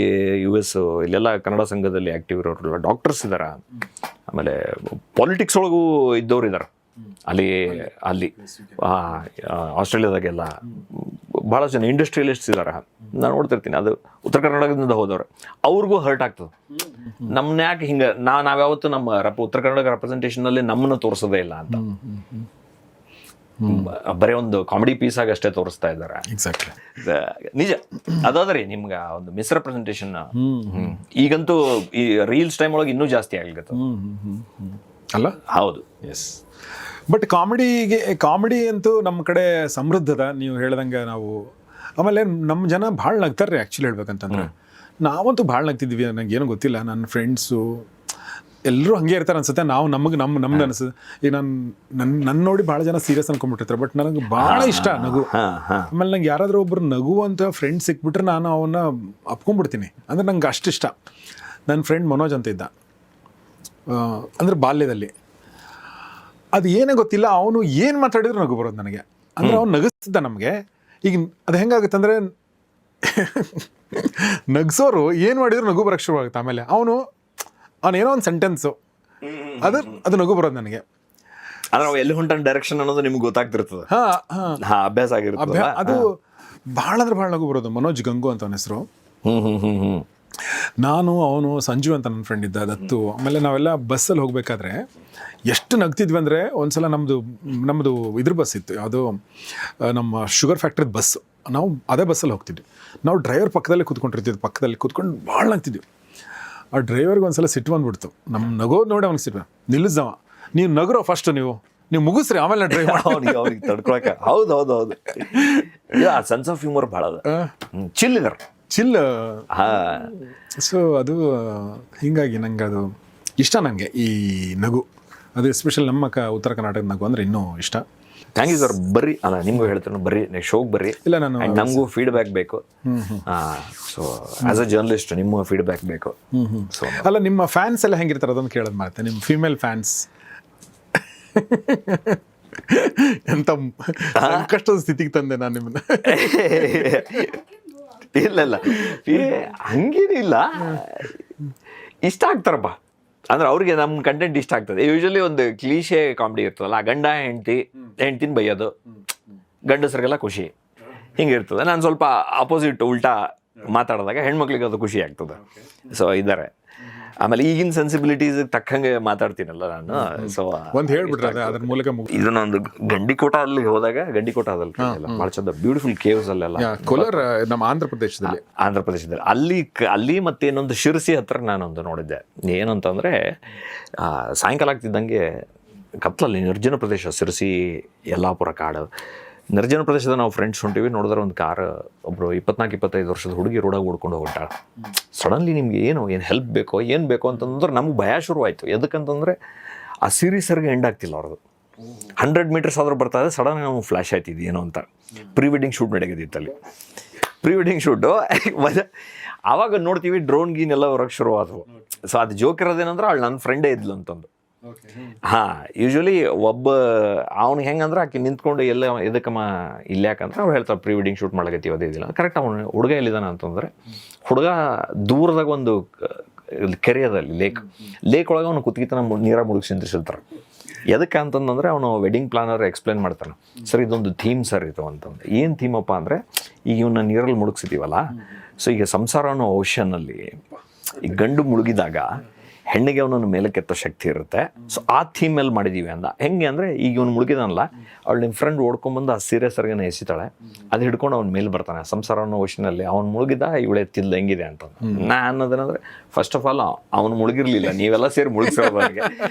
US ಇಲ್ಲೆಲ್ಲ ಕನ್ನಡ ಸಂಘದಲ್ಲಿ ಆ್ಯಕ್ಟಿವ್ ಇರೋರು ಡಾಕ್ಟರ್ಸ್ ಇದ್ದಾರೆ, ಆಮೇಲೆ ಪಾಲಿಟಿಕ್ಸ್ ಒಳಗೂ ಇದ್ದವ್ರು ಇದ್ದಾರೆ. ಅಲ್ಲಿ ಆಸ್ಟ್ರೇಲಿಯಾದಾಗೆಲ್ಲ ಭಾಳ ಜನ ಇಂಡಸ್ಟ್ರಿಯಲಿಸ್ಟ್ಸ್ ಇದ್ದಾರೆ. ನಾನು ನೋಡ್ತಿರ್ತೀನಿ, ಅದು ಉತ್ತರ ಕರ್ನಾಟಕದಿಂದ ಹೋದವ್ರು, ಅವ್ರಿಗೂ ಹರ್ಟ್ ಆಗ್ತದೆ. ನಮ್ಮನ್ನ ಯಾಕೆ ಹಿಂಗೆ ನಾವ್ಯಾವತ್ತು ನಮ್ಮ ಉತ್ತರ ಕರ್ನಾಟಕ ರೆಪ್ರೆಸೆಂಟೇಷನಲ್ಲಿ ನಮ್ಮನ್ನು ತೋರಿಸೋದೇ ಇಲ್ಲ ಅಂತ, ಬರೀ ಒಂದು ಕಾಮಿಡಿ ಪೀಸ್ ಆಗಿ ಅಷ್ಟೇ ತೋರಿಸ್ತಾ ಇದ್ದಾರೆ. ನಿಜ ಅದಾದ್ರಿ ನಿಮ್ಗೆ ಒಂದು ಮಿಸ್ರೆಪ್ರೆಸೆಂಟೇಷನ್ ಈಗಂತೂ ಈ ರೀಲ್ಸ್ ಟೈಮ್ ಒಳಗೆ ಇನ್ನೂ ಜಾಸ್ತಿ ಆಗ್ಲಿಕ್ಕೆ ಅಲ್ಲ. ಹೌದು, ಎಸ್. ಬಟ್ ಕಾಮಿಡಿ ಅಂತೂ ನಮ್ಮ ಕಡೆ ಸಮೃದ್ಧದ, ನೀವು ಹೇಳ್ದಂಗೆ. ನಾವು ಆಮೇಲೆ ನಮ್ಮ ಜನ ಭಾಳ ನಗ್ತಾರೆ ಆ್ಯಕ್ಚುಲಿ ಹೇಳ್ಬೇಕಂತಂದ್ರೆ. ನಾವಂತೂ ಭಾಳ ನಗ್ತಿದ್ವಿ, ನನಗೇನು ಗೊತ್ತಿಲ್ಲ, ನನ್ನ ಫ್ರೆಂಡ್ಸು ಎಲ್ಲರೂ ಹಂಗೆ ಇರ್ತಾರೆ ಅನ್ಸುತ್ತೆ. ನಾವು ನಮ್ದು ಅನಿಸುತ್ತೆ. ಈಗ ನನ್ನ ನೋಡಿ ಭಾಳ ಜನ ಸೀರಿಯಸ್ ಅನ್ಕೊಂಡ್ಬಿಟ್ಟಿರ್ತಾರೆ, ಬಟ್ ನನಗೆ ಭಾಳ ಇಷ್ಟ ನಗು. ಆಮೇಲೆ ನಂಗೆ ಯಾರಾದರೂ ಒಬ್ರು ನಗುವಂಥ ಫ್ರೆಂಡ್ ಸಿಕ್ಬಿಟ್ರೆ ನಾನು ಅವನ್ನ ಅಪ್ಕೊಂಡ್ಬಿಡ್ತೀನಿ. ಅಂದರೆ ನಂಗೆ ಅಷ್ಟಿಷ್ಟ. ನನ್ನ ಫ್ರೆಂಡ್ ಮನೋಜ್ ಅಂತ ಇದ್ದ, ಅಂದರೆ ಬಾಲ್ಯದಲ್ಲಿ. ಅದು ಏನೇ ಗೊತ್ತಿಲ್ಲ, ಅವನು ಏನು ಮಾತಾಡಿದ್ರು ನಗು ಬರೋದು ನನಗೆ. ಅಂದರೆ ಅವ್ನು ನಗಿಸ್ತಿದ್ದ ನಮಗೆ. ಈಗ ಅದು ಹೆಂಗಾಗುತ್ತಂದರೆ ನಗ್ಸೋರು ಏನು ಮಾಡಿದ್ರು ನಗು ಬರೋಕ್ಕೆ ಶುರುವಾಗುತ್ತೆ. ಆಮೇಲೆ ಅವನೇನೋ ಒಂದು ಸೆಂಟೆನ್ಸು ಅದು ನಗು ಬರೋದು ನನಗೆ. ಅಂದ್ರೆ ನಾವು ಎಲ್ಲಿ ಹೊಂಟ ಡೈರೆಕ್ಷನ್ ಅನ್ನೋದು ನಿಮ್ಗೆ ಗೊತ್ತಾಗ್ತಿರ್ತದೆ. ಅಭ್ಯಾಸ ಆಗಿರುತ್ತೆ. ಅದು ಭಾಳ ಅಂದ್ರೆ ಭಾಳ ನಗು ಬರೋದು. ಮನೋಜ್ ಗಂಗು ಅಂತ ಅವನ ಹೆಸರು. ನಾನು, ಅವನು, ಸಂಜು ಅಂತ ನನ್ನ ಫ್ರೆಂಡ್ ಇದ್ದ, ದತ್ತು. ಆಮೇಲೆ ನಾವೆಲ್ಲ ಬಸ್ಸಲ್ಲಿ ಹೋಗಬೇಕಾದ್ರೆ ಎಷ್ಟು ನಗ್ತಿದ್ವಿ ಅಂದರೆ, ಒಂದ್ಸಲ ನಮ್ಮದು ಇದ್ರ ಬಸ್ ಇತ್ತು, ಯಾವುದೋ ನಮ್ಮ ಶುಗರ್ ಫ್ಯಾಕ್ಟ್ರಿದ ಬಸ್. ನಾವು ಅದೇ ಬಸ್ಸಲ್ಲಿ ಹೋಗ್ತಿದ್ವಿ. ನಾವು ಡ್ರೈವರ್ ಪಕ್ಕದಲ್ಲೇ ಕೂತ್ಕೊಂಡಿರ್ತಿದ್ವಿ, ಪಕ್ಕದಲ್ಲಿ ಕೂತ್ಕೊಂಡು ಭಾಳ ನಗ್ತಿದ್ವಿ. ಆ ಡ್ರೈವರ್ಗೆ ಒಂದ್ಸಲ ಸಿಟ್ಟು ಬಂದ್ಬಿಡ್ತು. ನಮ್ಮ ನಗೋದು ನೋಡಿ ಅವ್ನಿಗೆ ಸಿಟ್ಟು, ನಿಲ್ಲಿಸ್ದವ, ನೀವು ನಗರೋ ಫಸ್ಟ್, ನೀವು ಮುಗಿಸ್ರಿ, ಆಮೇಲೆ ಡ್ರೈವ್ ಅವ್ರಿಗೆ ತಡ್ಕೊಳಕ್ಕೆ. ಹೌದು ಹೌದು ಹೌದು, ಸೆನ್ಸ್ ಆಫ್ ಹ್ಯೂಮರ್ ಭಾಳ ಅದ, ಚಿಲ್ ಇದಾರೆ, ಚಿಲ್. ಸೊ ಅದು ಹೀಗಾಗಿ ನಂಗೆ ಅದು ಇಷ್ಟ. ನನಗೆ ಈ ನಗು, ಅದು ಎಸ್ಪೆಷಲ್ ನಮ್ಮ ಉತ್ತರ ಕರ್ನಾಟಕದ ನಗು ಅಂದರೆ ಇನ್ನೂ ಇಷ್ಟ. Thank you sir. ಬರ್ರಿ, ಅಲ್ಲ ನಿಮ್ಗೂ ಹೇಳ್ತೀನಿ, ಬರ್ರಿ ನೆಕ್ಸ್ಟ್ ಶೋಗೆ ಬರ್ರಿ. ಇಲ್ಲ, ನಾನು ನಮಗೂ ಫೀಡ್ಬ್ಯಾಕ್ ಬೇಕು. ಸೊ ಆಸ್ ಅ ಜರ್ನಲಿಸ್ಟ್ ನಿಮ್ಮ ಫೀಡ್ಬ್ಯಾಕ್ ಬೇಕು. ಸೊ ಅಲ್ಲ, ನಿಮ್ಮ ಫ್ಯಾನ್ಸ್ ಎಲ್ಲ ಹೆಂಗಿರ್ತಾರೆ ಅದನ್ನು ಕೇಳೋದು ಮಾಡ್ತೆ. ನಿಮ್ಮ ಫೀಮೇಲ್ ಫ್ಯಾನ್ಸ್ ಎಂತ ಕಷ್ಟದ ಸ್ಥಿತಿಗೆ ತಂದೆ ನಾನು ನಿಮ್ಮನ್ನ. ಇಲ್ಲ ಹಂಗೇನಿಲ್ಲ, ಇಷ್ಟ ಆಗ್ತಾರಪ್ಪ. ಅಂದ್ರೆ ಅವ್ರಿಗೆ ನಮ್ಮ ಕಂಟೆಂಟ್ ಇಷ್ಟ ಆಗ್ತದೆ. ಯೂಶಲಿ ಒಂದು ಕ್ಲೀಶೆ ಕಾಮಿಡಿ ಇರ್ತದಲ್ಲ, ಗಂಡ ಹೆಂಡ್ತಿನ ಬೈಯೋದು, ಗಂಡಸರಿಗೆಲ್ಲ ಖುಷಿ, ಹಿಂಗಿರ್ತದೆ. ನಾನು ಸ್ವಲ್ಪ ಅಪೋಸಿಟ್ ಉಲ್ಟಾ ಮಾತಾಡಿದಾಗ ಹೆಣ್ಮಕ್ಳಿಗೆ ಅದು ಖುಷಿ ಆಗ್ತದೆ. ಸೊ ಇದ್ದಾರೆ. ಆಮೇಲೆ ಈಗಿನ ಸೆನ್ಸಿಬಿಲಿಟೀಸ್ ತಕ್ಕಂಗೆ ಮಾತಾಡ್ತೀನಲ್ಲ ನಾನು. ಸೊ ಒಂದು ಹೇಳ್ಬಿಟ್ರೆ ಅದ್ರ ಮೂಲಕ ಇದನ್ನೊಂದು ಗಂಡಿಕೋಟ ಅಲ್ಲಿ ಹೋದಾಗ, ಗಂಡಿಕೋಟದಲ್ಲಿ ಭಾಳ ಚಂದ ಬ್ಯೂಟಿಫುಲ್ ಕೇವ್ಸ್ ಅಲ್ಲೆಲ್ಲ, ಕೋಲಾರ ನಮ್ಮ ಆಂಧ್ರ ಪ್ರದೇಶದಲ್ಲಿ ಅಲ್ಲಿ ಮತ್ತೆ ಇನ್ನೊಂದು ಶಿರಸಿ ಹತ್ರ ನಾನೊಂದು ನೋಡಿದ್ದೆ. ಏನಂತಂದ್ರೆ ಸಾಯಂಕಾಲ ಆಗ್ತಿದ್ದಂಗೆ ಕತ್ಲಲ್ಲಿ ನಿರ್ಜನ ಪ್ರದೇಶ, ಶಿರಸಿ ಯಲ್ಲಾಪುರ ಕಾಡು, ನಿರ್ಜನ ಪ್ರದೇಶದ ನಾವು ಫ್ರೆಂಡ್ಸ್ ಹೊಂಟಿವಿ. ನೋಡಿದ್ರೆ ಒಂದು ಕಾರ್, ಒಬ್ಬರು 24-25 ವರ್ಷದ ಹುಡುಗಿ ರೋಡಾಗಿ ಓಡ್ಕೊಂಡು ಹೋಗ್ಬಿಟ್ಟಾಳ. ಸಡನ್ಲಿ ನಿಮ್ಗೆ ಏನು ಹೆಲ್ಪ್ ಬೇಕೋ ಏನು ಬೇಕೋ ಅಂತಂದ್ರೆ ನಮ್ಗೆ ಭಯ ಶುರುವಾಯಿತು. ಎದಕ್ಕಂತಂದರೆ ಆ ಸೀರೀಸರ್ಗೆ ಎಂಡ್ ಆಗ್ತಿಲ್ಲ ಅವ್ರದ್ದು. 100 ಮೀಟರ್ಸ್ ಆದರೂ ಬರ್ತಾ ಇದೆ, ಸಡನ್ ನಾವು ಫ್ಲ್ಯಾಶ್ ಆಯ್ತಿದ್ವಿ ಏನೋ ಅಂತ. ಪ್ರೀ ವೆಡ್ಡಿಂಗ್ ಶೂಟ್ ನಡೆಯೋದಿತ್ತು ಅಲ್ಲಿ. ಪ್ರೀ ವೆಡ್ಡಿಂಗ್ ಶೂಟು ಆವಾಗ ನೋಡ್ತೀವಿ ಡ್ರೋನ್ ಗೀನೆಲ್ಲ ಹೊರಗೆ ಶುರುವಾದವು. ಸೊ ಅದು ಜೋಕ್ ಇರೋದೇನಂದ್ರೆ ಅವಳು ನನ್ನ ಫ್ರೆಂಡೇ ಇದ್ಲು ಅಂತಂದು. ಹಾಂ, ಯೂಶ್ವಲಿ ಒಬ್ಬ ಅವ್ನಿಗೆ ಹೆಂಗಂದ್ರೆ ಆಕೆ ನಿಂತ್ಕೊಂಡು ಎಲ್ಲ ಇದಕ್ಕಮ್ಮ ಇಲ್ಲ ಯಾಕಂದ್ರೆ ಅವ್ರು ಹೇಳ್ತಾರೆ ಪ್ರೀ ವೆಡ್ಡಿಂಗ್ ಶೂಟ್ ಮಾಡಕತ್ತೀವಿ ಅದೇ ಇದಿಲ್ಲ. ಕರೆಕ್ಟ್ ಅವನು ಹುಡುಗ ಎಲ್ಲಿದ್ದಾನೆ ಅಂತಂದರೆ, ಹುಡುಗ ದೂರದಾಗ ಒಂದು ಕೆರೆ ಅದಲ್ಲಿ ಲೇಕ್ ಒಳಗೆ ಅವನು ಕುತ್ತಿಗೆತನ ನೀರಾಗ ಮುಳುಗಿಸಿ ನಿಂತಿರ್ತಾರೆ. ಎದಕ್ಕೆ ಅಂತಂದ್ರೆ ಅವನು ವೆಡ್ಡಿಂಗ್ ಪ್ಲಾನರ್ ಎಕ್ಸ್ಪ್ಲೇನ್ ಮಾಡ್ತಾನೆ, ಸರ್ ಇದೊಂದು ಥೀಮ್ ಸರ್ ಇದು ಅಂತಂದು. ಏನು ಥೀಮಪ್ಪ ಅಂದರೆ, ಈಗ ಇವನ್ನ ನೀರಲ್ಲಿ ಮುಳುಗಿಸಿದ್ದೀವಲ್ಲ, ಸೊ ಈಗ ಸಂಸಾರ ಅನ್ನೋ ಓಷನ್ನಲ್ಲಿ ಈ ಗಂಡು ಮುಳುಗಿದಾಗ ಹೆಣ್ಣಿಗೆ ಅವನನ್ನು ಮೇಲಕ್ಕೆತ್ತೋ ಶಕ್ತಿ ಇರುತ್ತೆ. ಸೊ ಆ ಥೀಮ್ ಮೇಲೆ ಮಾಡಿದ್ದೀವಿ ಅಂದ. ಹೆಂಗೆ ಅಂದರೆ, ಈಗ ಇವನು ಮುಳುಗಿದಾನಲ್ಲ, ಅವಳು ನಿಮ್ಮ ಫ್ರೆಂಡ್ ಓಡ್ಕೊಂಬಂದು ಆ ಸೀರಿಯಸ್ಸರ್ಗನ ಎಸಿತಾಳೆ, ಅದು ಹಿಡ್ಕೊಂಡು ಅವ್ನ ಮೇಲೆ ಬರ್ತಾನೆ ಸಂಸಾರ ಅನ್ನೋ ಓಷನಲ್ಲಿ. ಅವ್ನು ಮುಳುಗಿದ, ಇವಳು ಎತ್ತಿದ್ಲು ಹೆಂಗಿದೆ ಅಂತ. ನಾ ಅನ್ನೋದೇನಂದ್ರೆ, ಫಸ್ಟ್ ಆಫ್ ಆಲ್ ಅವನು ಮುಳುಗಿರ್ಲಿಲ್ಲ, ನೀವೆಲ್ಲ ಸೇರಿ ಮುಳುಗಿಸೋದು ಅವನಿಗೆ.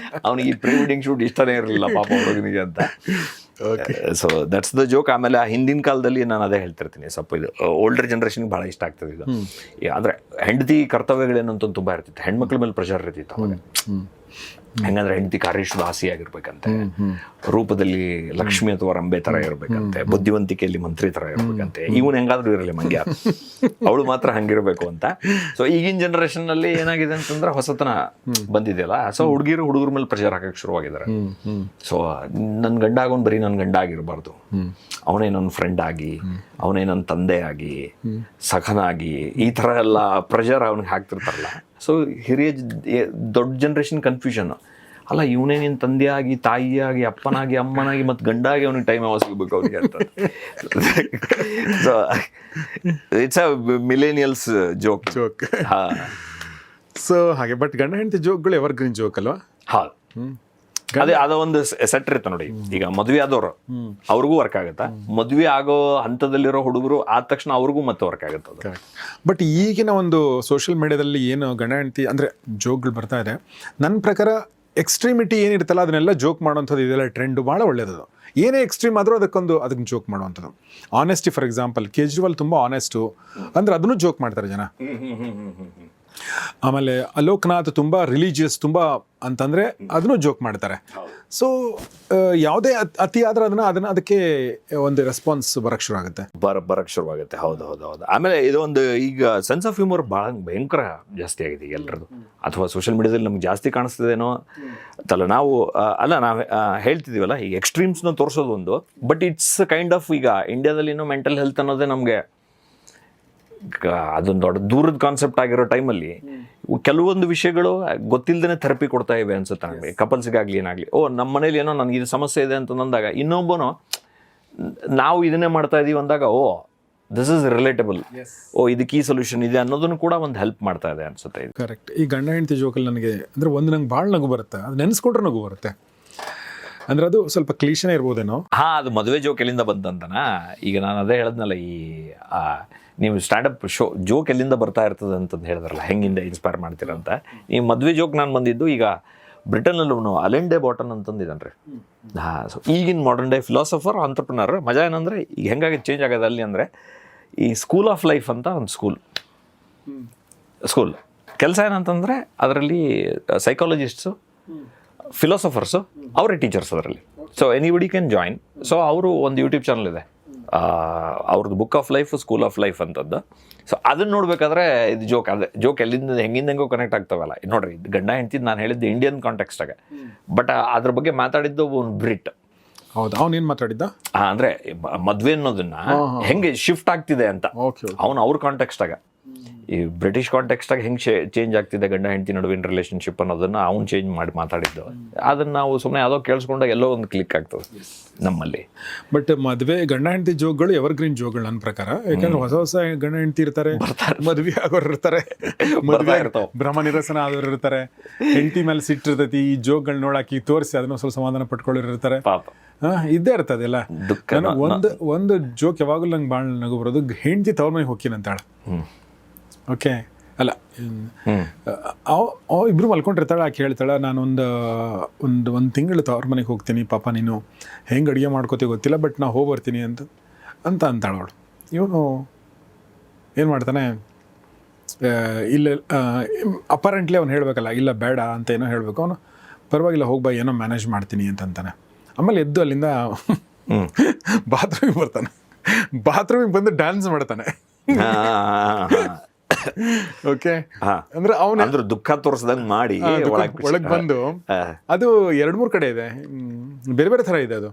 ಅವನಿಗೆ ಈ ಪ್ರೀ ವೆಡ್ಡಿಂಗ್ ಶೂಟ್ ಇಷ್ಟನೇ ಇರಲಿಲ್ಲ ಪಾಪ ಹುಡುಗನಿಗೆ ಅಂತ. So that's the joke. ಆಮೇಲೆ ಆ ಹಿಂದಿನ ಕಾಲದಲ್ಲಿ ನಾನು ಅದೇ ಹೇಳ್ತಿರ್ತೀನಿ, ಸ್ವಲ್ಪ ಇದು ಓಲ್ಡರ್ ಜನ್ರೇಷನ್ಗೆ ಭಾಳ ಇಷ್ಟ ಆಗ್ತದೆ ಇದು. ಆದರೆ ಹೆಂಡತಿ ಕರ್ತವ್ಯಗಳೇನಂತ ತುಂಬ ಇರ್ತಿತ್ತು, ಹೆಣ್ಮಕ್ಳ ಮೇಲೆ ಪ್ರೆಷರ್ ಇರ್ತಿತ್ತು ಅವಾಗ. ಹೆಂಗಂದ್ರೆ ಹೆಂಡತಿ ಕಾರ್ಯಶುದ್ಧಾಸಿಯಾಗಿರ್ಬೇಕಂತೆ, ರೂಪದಲ್ಲಿ ಲಕ್ಷ್ಮಿ ಅಥವಾ ರಂಬೆ ಥರ ಇರಬೇಕಂತೆ, ಬುದ್ಧಿವಂತಿಕೆಯಲ್ಲಿ ಮಂತ್ರಿ ಥರ ಇರಬೇಕಂತೆ. ಇವನು ಹೆಂಗಾದ್ರೂ ಇರಲಿ ಮಂಗ್ಯ, ಅವಳು ಮಾತ್ರ ಹಂಗಿರಬೇಕು ಅಂತ. ಸೊ ಈಗಿನ ಜನ್ರೇಷನ್ನಲ್ಲಿ ಏನಾಗಿದೆ ಅಂತಂದ್ರೆ ಹೊಸತನ ಬಂದಿದೆಯಲ್ಲ, ಸೊ ಹುಡುಗರ ಮೇಲೆ ಪ್ರೆಷರ್ ಹಾಕಕ್ಕೆ ಶುರುವಾಗಿದ್ದಾರೆ. ಸೊ ನನ್ನ ಗಂಡ ಆಗೋನು ಬರೀ ನನ್ನ ಗಂಡ ಆಗಿರಬಾರ್ದು, ಅವನೇ ನನ್ನ ಫ್ರೆಂಡ್ ಆಗಿ, ಅವನೇ ನನ್ನ ತಂದೆ ಆಗಿ, ಸಖನಾಗಿ, ಈ ಥರ ಎಲ್ಲ ಪ್ರೆಷರ್ ಅವನಿಗೆ ಹಾಕ್ತಿರ್ತಾರಲ್ಲ. ಸೊ ದೊಡ್ಡ ಜನ್ರೇಷನ್ ಕನ್ಫ್ಯೂಷನ್ ಅಲ್ಲ, ಇವನೇ ನಿನ್ನ ತಂದೆಯಾಗಿ, ತಾಯಿಯಾಗಿ, ಅಪ್ಪನಾಗಿ, ಅಮ್ಮನಾಗಿ, ಮತ್ತು ಗಂಡಾಗಿ ಅವನಿಗೆ ಟೈಮ್ ಯಾವಾಗ ಸಿಗಬೇಕು ಅವನಿಗೆ ಅಂತ. So it's a millennials joke. ಹಾಂ, ಸೊ ಹಾಗೆ. ಬಟ್ ಗಂಡ ಹೆಂಡತಿ ಜೋಕ್ಗಳು ಎವರ್ ಗ್ರೀನ್ ಜೋಕ್ ಅಲ್ವಾ? ಹೌದು, ಅದೇ ಅದೊಂದು ಸೆಟ್ ಇರುತ್ತೆ ನೋಡಿ. ಈಗ ಮದುವೆ ಆದವರು ಅವ್ರಿಗೂ ವರ್ಕ್ ಆಗುತ್ತಾ, ಮದುವೆ ಆಗೋ ಹಂತದಲ್ಲಿರೋ ಹುಡುಗರು ಆದ ತಕ್ಷಣ ಅವ್ರಿಗೂ ಮತ್ತೆ ವರ್ಕ್ ಆಗುತ್ತೆ. ಬಟ್ ಈಗಿನ ಒಂದು ಸೋಷಿಯಲ್ ಮೀಡಿಯಾದಲ್ಲಿ ಏನು ಗಂಡ ಹೆಂಡತಿ ಅಂದರೆ ಜೋಕ್ಗಳು ಬರ್ತಾ ಇದೆ, ನನ್ನ ಪ್ರಕಾರ ಎಕ್ಸ್ಟ್ರೀಮಿಟಿ ಏನಿರುತ್ತಲ್ಲ ಅದನ್ನೆಲ್ಲ ಜೋಕ್ ಮಾಡೋವಂಥದ್ದು ಇದೆಲ್ಲ ಟ್ರೆಂಡು ಭಾಳ ಒಳ್ಳೆಯದು. ಏನೇ ಎಕ್ಸ್ಟ್ರೀಮ್ ಆದರೂ ಅದಕ್ಕೆ ಜೋಕ್ ಮಾಡುವಂಥದ್ದು. ಆನೆಸ್ಟಿ ಫಾರ್ ಎಕ್ಸಾಂಪಲ್, ಕೇಜ್ರಿವಾಲ್ ತುಂಬ ಆನೆಸ್ಟು ಅಂದರೆ ಅದನ್ನು ಜೋಕ್ ಮಾಡ್ತಾರೆ ಜನ. ಆಮೇಲೆ ಅಲೋಕ್ನಾಥ್ ತುಂಬ ರಿಲಿಜಿಯಸ್, ತುಂಬ ಅಂತಂದರೆ ಅದನ್ನು ಜೋಕ್ ಮಾಡ್ತಾರೆ. ಸೊ ಯಾವುದೇ ಅತಿ ಆದ್ರೆ ಅದಕ್ಕೆ ಒಂದು ರೆಸ್ಪಾನ್ಸ್ ಬರೋಕ್ಕೆ ಶುರು ಆಗುತ್ತೆ, ಬರೋಕ್ಕೆ ಶುರುವಾಗುತ್ತೆ. ಹೌದು ಹೌದು ಹೌದು. ಆಮೇಲೆ ಇದೊಂದು ಈಗ ಸೆನ್ಸ್ ಆಫ್ ಹ್ಯೂಮರ್ ಭಾಳ ಭಯಂಕರ ಜಾಸ್ತಿ ಆಗಿದೆ ಈಗ ಎಲ್ಲರದ್ದು, ಅಥವಾ ಸೋಷಿಯಲ್ ಮೀಡಿಯಾದಲ್ಲಿ ನಮ್ಗೆ ಜಾಸ್ತಿ ಕಾಣಿಸ್ತದೇನೋ ಅಂತಲ್ಲ. ನಾವು ಹೇಳ್ತಿದ್ದೀವಲ್ಲ, ಈಗ ಎಕ್ಸ್ಟ್ರೀಮ್ಸ್ನ ತೋರಿಸೋದು ಒಂದು, ಬಟ್ ಇಟ್ಸ್ ಕೈಂಡ್ ಆಫ್, ಈಗ ಇಂಡಿಯಾದಲ್ಲಿನೂ ಮೆಂಟಲ್ ಹೆಲ್ತ್ ಅನ್ನೋದೇ ನಮಗೆ ಅದೊಂದು ದೊಡ್ಡ ದೂರದ ಕಾನ್ಸೆಪ್ಟ್ ಆಗಿರೋ ಟೈಮಲ್ಲಿ ಕೆಲವೊಂದು ವಿಷಯಗಳು ಗೊತ್ತಿಲ್ಲದೇ ಥೆರಪಿ ಕೊಡ್ತಾ ಇವೆ ಅನ್ಸುತ್ತೆ ನಮಗೆ, ಕಪಲ್ಸ್ಗಾಗಲಿ ಏನಾಗಲಿ. ನಮ್ಮ ಮನೇಲಿ ಏನೋ ನನಗೆ ಇದು ಸಮಸ್ಯೆ ಇದೆ ಅಂತ ಅಂದಾಗ ಇನ್ನೊಬ್ಬನು ನಾವು ಇದನ್ನೇ ಮಾಡ್ತಾ ಇದೀವಿ ಅಂದಾಗ, ದಿಸ್ ಇಸ್ ರಿಲೇಟಬಲ್, ಇದಕ್ಕೆ ಈ ಸೊಲ್ಯೂಷನ್ ಇದೆ ಅನ್ನೋದನ್ನು ಕೂಡ ಒಂದು ಹೆಲ್ಪ್ ಮಾಡ್ತಾ ಇದೆ ಅನ್ಸುತ್ತೆ. ಕರೆಕ್ಟ್. ಈ ಗಂಡ ಹೆಂಡತಿ ಜೋಕಲ್ಲಿ ನನಗೆ ಅಂದರೆ ಒಂದು ನಂಗೆ ಭಾಳ ನಗು ಬರುತ್ತೆ, ಅದು ನೆನೆಸ್ಕೊಂಡ್ರೆ ನಗು ಬರುತ್ತೆ. ಅಂದರೆ ಅದು ಸ್ವಲ್ಪ ಕ್ಲೀಶನೇ ಇರ್ಬೋದೇನೋ. ಹಾಂ, ಅದು ಮದುವೆ ಜೋಕ್ ಎಲ್ಲಿಂದ ಬಂತಂತನಾ. ಈಗ ನಾನು ಅದೇ ಹೇಳಿದ್ನಲ್ಲ, ಈ ನೀವು ಸ್ಟ್ಯಾಂಡಪ್ ಶೋ ಜೋಕ್ ಎಲ್ಲಿಂದ ಬರ್ತಾ ಇರ್ತದೆ ಅಂತಂದು ಹೇಳಿದ್ರಲ್ಲ, ಹೆಂಗಿಂದ ಇನ್ಸ್ಪೈರ್ ಮಾಡ್ತೀರಂತ. ಈ ಮದುವೆ ಜೋಕ್ ನಾನು ಬಂದಿದ್ದು ಈಗ ಬ್ರಿಟನ್ನಲ್ಲೂ ಅಲೆನ್ ಡೆ ಬಾಟನ್ ಅಂತಂದಿದ್ದಾನೆ. ಹಾಂ, ಸೊ ಈಗಿನ ಮಾಡರ್ನ್ ಡೇ ಫಿಲಾಸಫರ್, ಆಂಟ್ರಪ್ರನರ್. ಮಜಾ ಏನಂದರೆ, ಈಗ ಹೆಂಗಾಗಿ ಚೇಂಜ್ ಆಗೋದು ಅಲ್ಲಿ ಅಂದರೆ, ಈ ಸ್ಕೂಲ್ ಆಫ್ ಲೈಫ್ ಅಂತ ಒಂದು ಸ್ಕೂಲ್ ಕೆಲಸ ಏನಂತಂದರೆ, ಅದರಲ್ಲಿ ಸೈಕಾಲಜಿಸ್ಟ್ಸು, ಫಿಲಾಸಫರ್ಸು, ಅವರೇ ಟೀಚರ್ಸ್ ಅದರಲ್ಲಿ. So anybody can join. So ಅವರು ಒಂದು ಯೂಟ್ಯೂಬ್ ಚಾನಲ್ ಇದೆ, ಅವ್ರದ್ದು book of life, school of life ಅಂತದ್ದು. ಸೊ ಅದನ್ನು ನೋಡ್ಬೇಕಾದ್ರೆ ಇದು ಜೋಕ್, ಅದೇ ಜೋಕ್ ಎಲ್ಲಿಂದ ಹೆಂಗೋ ಕನೆಕ್ಟ್ ಆಗ್ತಾವಲ್ಲ. ನೋಡ್ರಿ, ಗಂಡ ಹೆಂಡ್ತಿದ್ದು ನಾನು ಹೇಳಿದ್ದು ಇಂಡಿಯನ್ ಕಾಂಟೆಕ್ಸ್ಟಾಗೆ, ಬಟ್ ಅದ್ರ ಬಗ್ಗೆ ಮಾತಾಡಿದ್ದು ಒಂದು ಬ್ರಿಟ್. ಹೌದು, ಅವನೇನು ಮಾತಾಡಿದ್ದ ಅಂದರೆ ಮದುವೆ ಅನ್ನೋದನ್ನ ಹೆಂಗೆ ಶಿಫ್ಟ್ ಆಗ್ತಿದೆ ಅಂತ, ಅವ್ರ ಕಾಂಟೆಕ್ಸ್ಟಾಗ. ಈ ಬ್ರಿಟಿಷ್ ಕಾಂಟೆಕ್ಸ್ಟಾಗ ಹೆಂಗೆ ಚೇಂಜ್ ಆಗ್ತಿದೆ ಗಂಡ ಹೆಂಡತಿ ನಡುವಿನ ರಿಲೇಷನ್ಶಿಪ್ ಅನ್ನೋದನ್ನು ಅವ್ನು ಚೇಂಜ್ ಮಾಡಿ ಮಾತಾಡಿದ್ದು. ಅದನ್ನು ನಾವು ಸುಮ್ಮನೆ ಯಾವುದೋ ಕೇಳಿಸ್ಕೊಂಡಾಗ ಎಲ್ಲೋ ಒಂದು ಕ್ಲಿಕ್ ಆಗ್ತದೆ ನಮ್ಮಲ್ಲಿ. ಬಟ್ ಮದುವೆ ಗಂಡ ಹೆಂಡತಿ ಜೋಕ್ಗಳು ಎವರ್ ಗ್ರೀನ್ ಜೋಕ್ಗಳು ನನ್ನ ಪ್ರಕಾರ. ಯಾಕಂದ್ರೆ ಹೊಸ ಗಂಡ ಹೆಂಡತಿ ಇರ್ತಾರೆ, ಮದುವೆ ಆಗೋರು ಇರ್ತಾರೆ, ಮದುವೆ ಭ್ರಮ ನಿರಸನ ಆದವ್ರು ಇರ್ತಾರೆ, ಹೆಂಡತಿ ಮೇಲೆ ಸಿಟ್ಟಿರ್ತೈತಿ, ಈ ಜೋಕ್ಗಳು ನೋಡಾಕಿ ತೋರಿಸಿ ಅದನ್ನು ಸ್ವಲ್ಪ ಸಮಾಧಾನ ಪಟ್ಕೊಳ್ಳೋರು ಇರ್ತಾರೆ. ಇದ್ದೇ ಇರ್ತದೆ ಎಲ್ಲ. ಒಂದು ಜೋಕ್ ಯಾವಾಗಲೂ ನಂಗೆ ಭಾಳ ನಗು ಬರೋದು, ಹೆಂಡತಿ ತವ್ರ ಮನೆಗೆ ಹೋಗ್ತೀನಂತಾಳೆ. ಓಕೆ, ಅಲ್ಲ ಇಬ್ಬರು ಮಲ್ಕೊಂಡಿರ್ತಾಳೆ, ಆಕೆ ಹೇಳ್ತಾಳೆ, ನಾನೊಂದು ಒಂದು ತಿಂಗಳು ತವ್ರ ಮನೆಗೆ ಹೋಗ್ತೀನಿ, ಪಾಪ ನೀನು ಹೆಂಗೆ ಅಡುಗೆ ಮಾಡ್ಕೋತೀವಿ ಗೊತ್ತಿಲ್ಲ, ಬಟ್ ನಾ ಹೋಗಿ ಬರ್ತೀನಿ ಅಂತ ಅಂತಾಳೆ ಅವಳು. ಇವನು ಏನು ಮಾಡ್ತಾನೆ, ಇಲ್ಲ ಅಪರೆಂಟ್ಲಿ ಅವ್ನು ಹೇಳಬೇಕಲ್ಲ, ಇಲ್ಲ ಬೇಡ ಅಂತ ಏನೋ ಹೇಳಬೇಕು. ಅವನು ಪರವಾಗಿಲ್ಲ ಹೋಗ್ಬಾ ಏನೋ ಮ್ಯಾನೇಜ್ ಮಾಡ್ತೀನಿ ಅಂತಂತಾನೆ. ಆಮೇಲೆ ಎದ್ದು ಅಲ್ಲಿಂದ ಬಾತ್ರೂಮಿಗೆ ಬರ್ತಾನೆ. ಬಾತ್ರೂಮಿಗೆ ಬಂದು ಡ್ಯಾನ್ಸ್ ಮಾಡ್ತಾನೆ. ಓಕೆ, ಅಂದ್ರೆ ಅವನು ದುಃಖ ತೋರಿಸ್ದಂಗೆ ಮಾಡಿ ಒಳಗೆ ಬಂದು, ಅದು 2-3 ಕಡೆ ಇದೆ, ಬೇರೆ ಬೇರೆ ಥರ ಇದೆ ಅದು.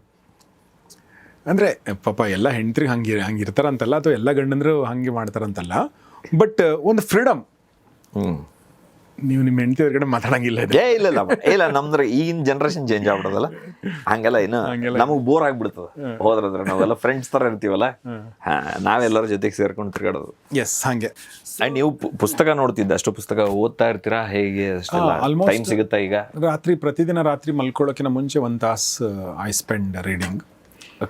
ಅಂದರೆ ಪಾಪ ಎಲ್ಲ ಹೆಂಡ್ರಿಗೆ ಹಂಗಿರ್ತಾರಂತಲ್ಲ, ಅಥವಾ ಎಲ್ಲ ಗಂಡಂದ್ರು ಹಂಗೆ ಮಾಡ್ತಾರಂತಲ್ಲ, ಬಟ್ ಒಂದು ಫ್ರೀಡಮ್. ನೀವು ನಿಮ್ಮ ಹೆಂಡತಿ ಹೊರಗಡೆ ಮಾತಾಡಂಗಿಲ್ಲ. ಇಲ್ಲ ನಮ್ದ್ರ ಈಗಿನ ಜನರೇಷನ್ ಚೇಂಜ್ ಆಗ್ಬಿಡೋದಲ್ಲ, ಹಂಗೆಲ್ಲ ಇನ್ನು ನಮಗೆ ಬೋರ್ ಆಗ್ಬಿಡ್ತದೆ ಹೋದ್ರಂದ್ರೆ. ನಾವೆಲ್ಲ ಫ್ರೆಂಡ್ಸ್ ತರ ಇರ್ತೀವಲ್ಲ, ನಾವೆಲ್ಲರ ಜೊತೆಗೆ ಸೇರ್ಕೊಂಡು ತಿರ್ಗಾಡೋದು. ಎಸ್, ಹಂಗೆ. ಅಂಡ್ ನೀವು ಪುಸ್ತಕ ನೋಡ್ತಿದ್ದೆ, ಅಷ್ಟು ಪುಸ್ತಕ ಓದ್ತಾ ಇರ್ತೀರಾ ಹೇಗೆ? ಟೈಮ್ ಸಿಗುತ್ತಾ ಈಗ? ಪ್ರತಿದಿನ ರಾತ್ರಿ ಮಲ್ಕೊಳ್ಳೋಕಿನ ಮುಂಚೆ 1 ತಾಸು ಐ ಸ್ಪೆಂಡ್ ರೀಡಿಂಗ್.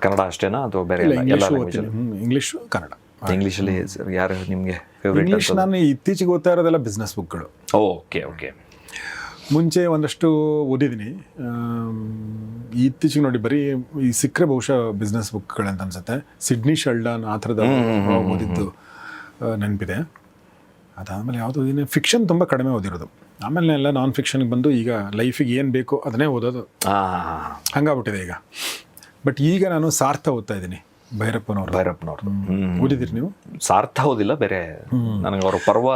ಕನ್ನಡ ಅಷ್ಟೇನಾ ಅಥವಾ ಬೇರೆ? ಇಂಗ್ಲೀಷು, ಕನ್ನಡ. ಇಂಗ್ಲೀಷಲ್ಲಿ ಯಾರು ನಿಮಗೆ ಇಂಗ್ಲೀಷ್? ನಾನು ಇತ್ತೀಚೆಗೆ ಓದ್ತಾ ಇರೋದೆಲ್ಲ ಬಿಸ್ನೆಸ್ ಬುಕ್ಗಳು. Okay okay. ಮುಂಚೆ ಒಂದಷ್ಟು ಓದಿದ್ದೀನಿ, ಇತ್ತೀಚೆಗೆ ನೋಡಿ ಬರೀ ಈ ಸಿಕ್ಕರೆ ಬಹುಶಃ ಬಿಸ್ನೆಸ್ ಬುಕ್ಗಳಂತ ಅನ್ಸುತ್ತೆ. ಸಿಡ್ನಿ ಶೆಲ್ಡನ್ ಆ ಥರದ ಓದಿದ್ದು ನೆನಪಿದೆ. ಅದಾದಮೇಲೆ ಯಾವುದು ಫಿಕ್ಷನ್ ತುಂಬ ಕಡಿಮೆ ಓದಿರೋದು. ಆಮೇಲೆ ಎಲ್ಲ ನಾನ್ ಫಿಕ್ಷನ್ಗೆ ಬಂದು ಈಗ ಲೈಫಿಗೆ ಏನು ಬೇಕೋ ಅದನ್ನೇ ಓದೋದು, ಹಂಗಾಗ್ಬಿಟ್ಟಿದೆ ಈಗ. ಬಟ್ ಈಗ ನಾನು ಸಾರ್ಥ ಓದ್ತಾ ಇದ್ದೀನಿ, ಭೈರಪ್ಪನವ್ರು. ಓದಿದ್ದೀರಿ ನೀವು? ಸಾರ್ಥ ಓದಿಲ್ಲ, ಬೇರೆ ನನಗೆ ಅವರು ಪರ್ವ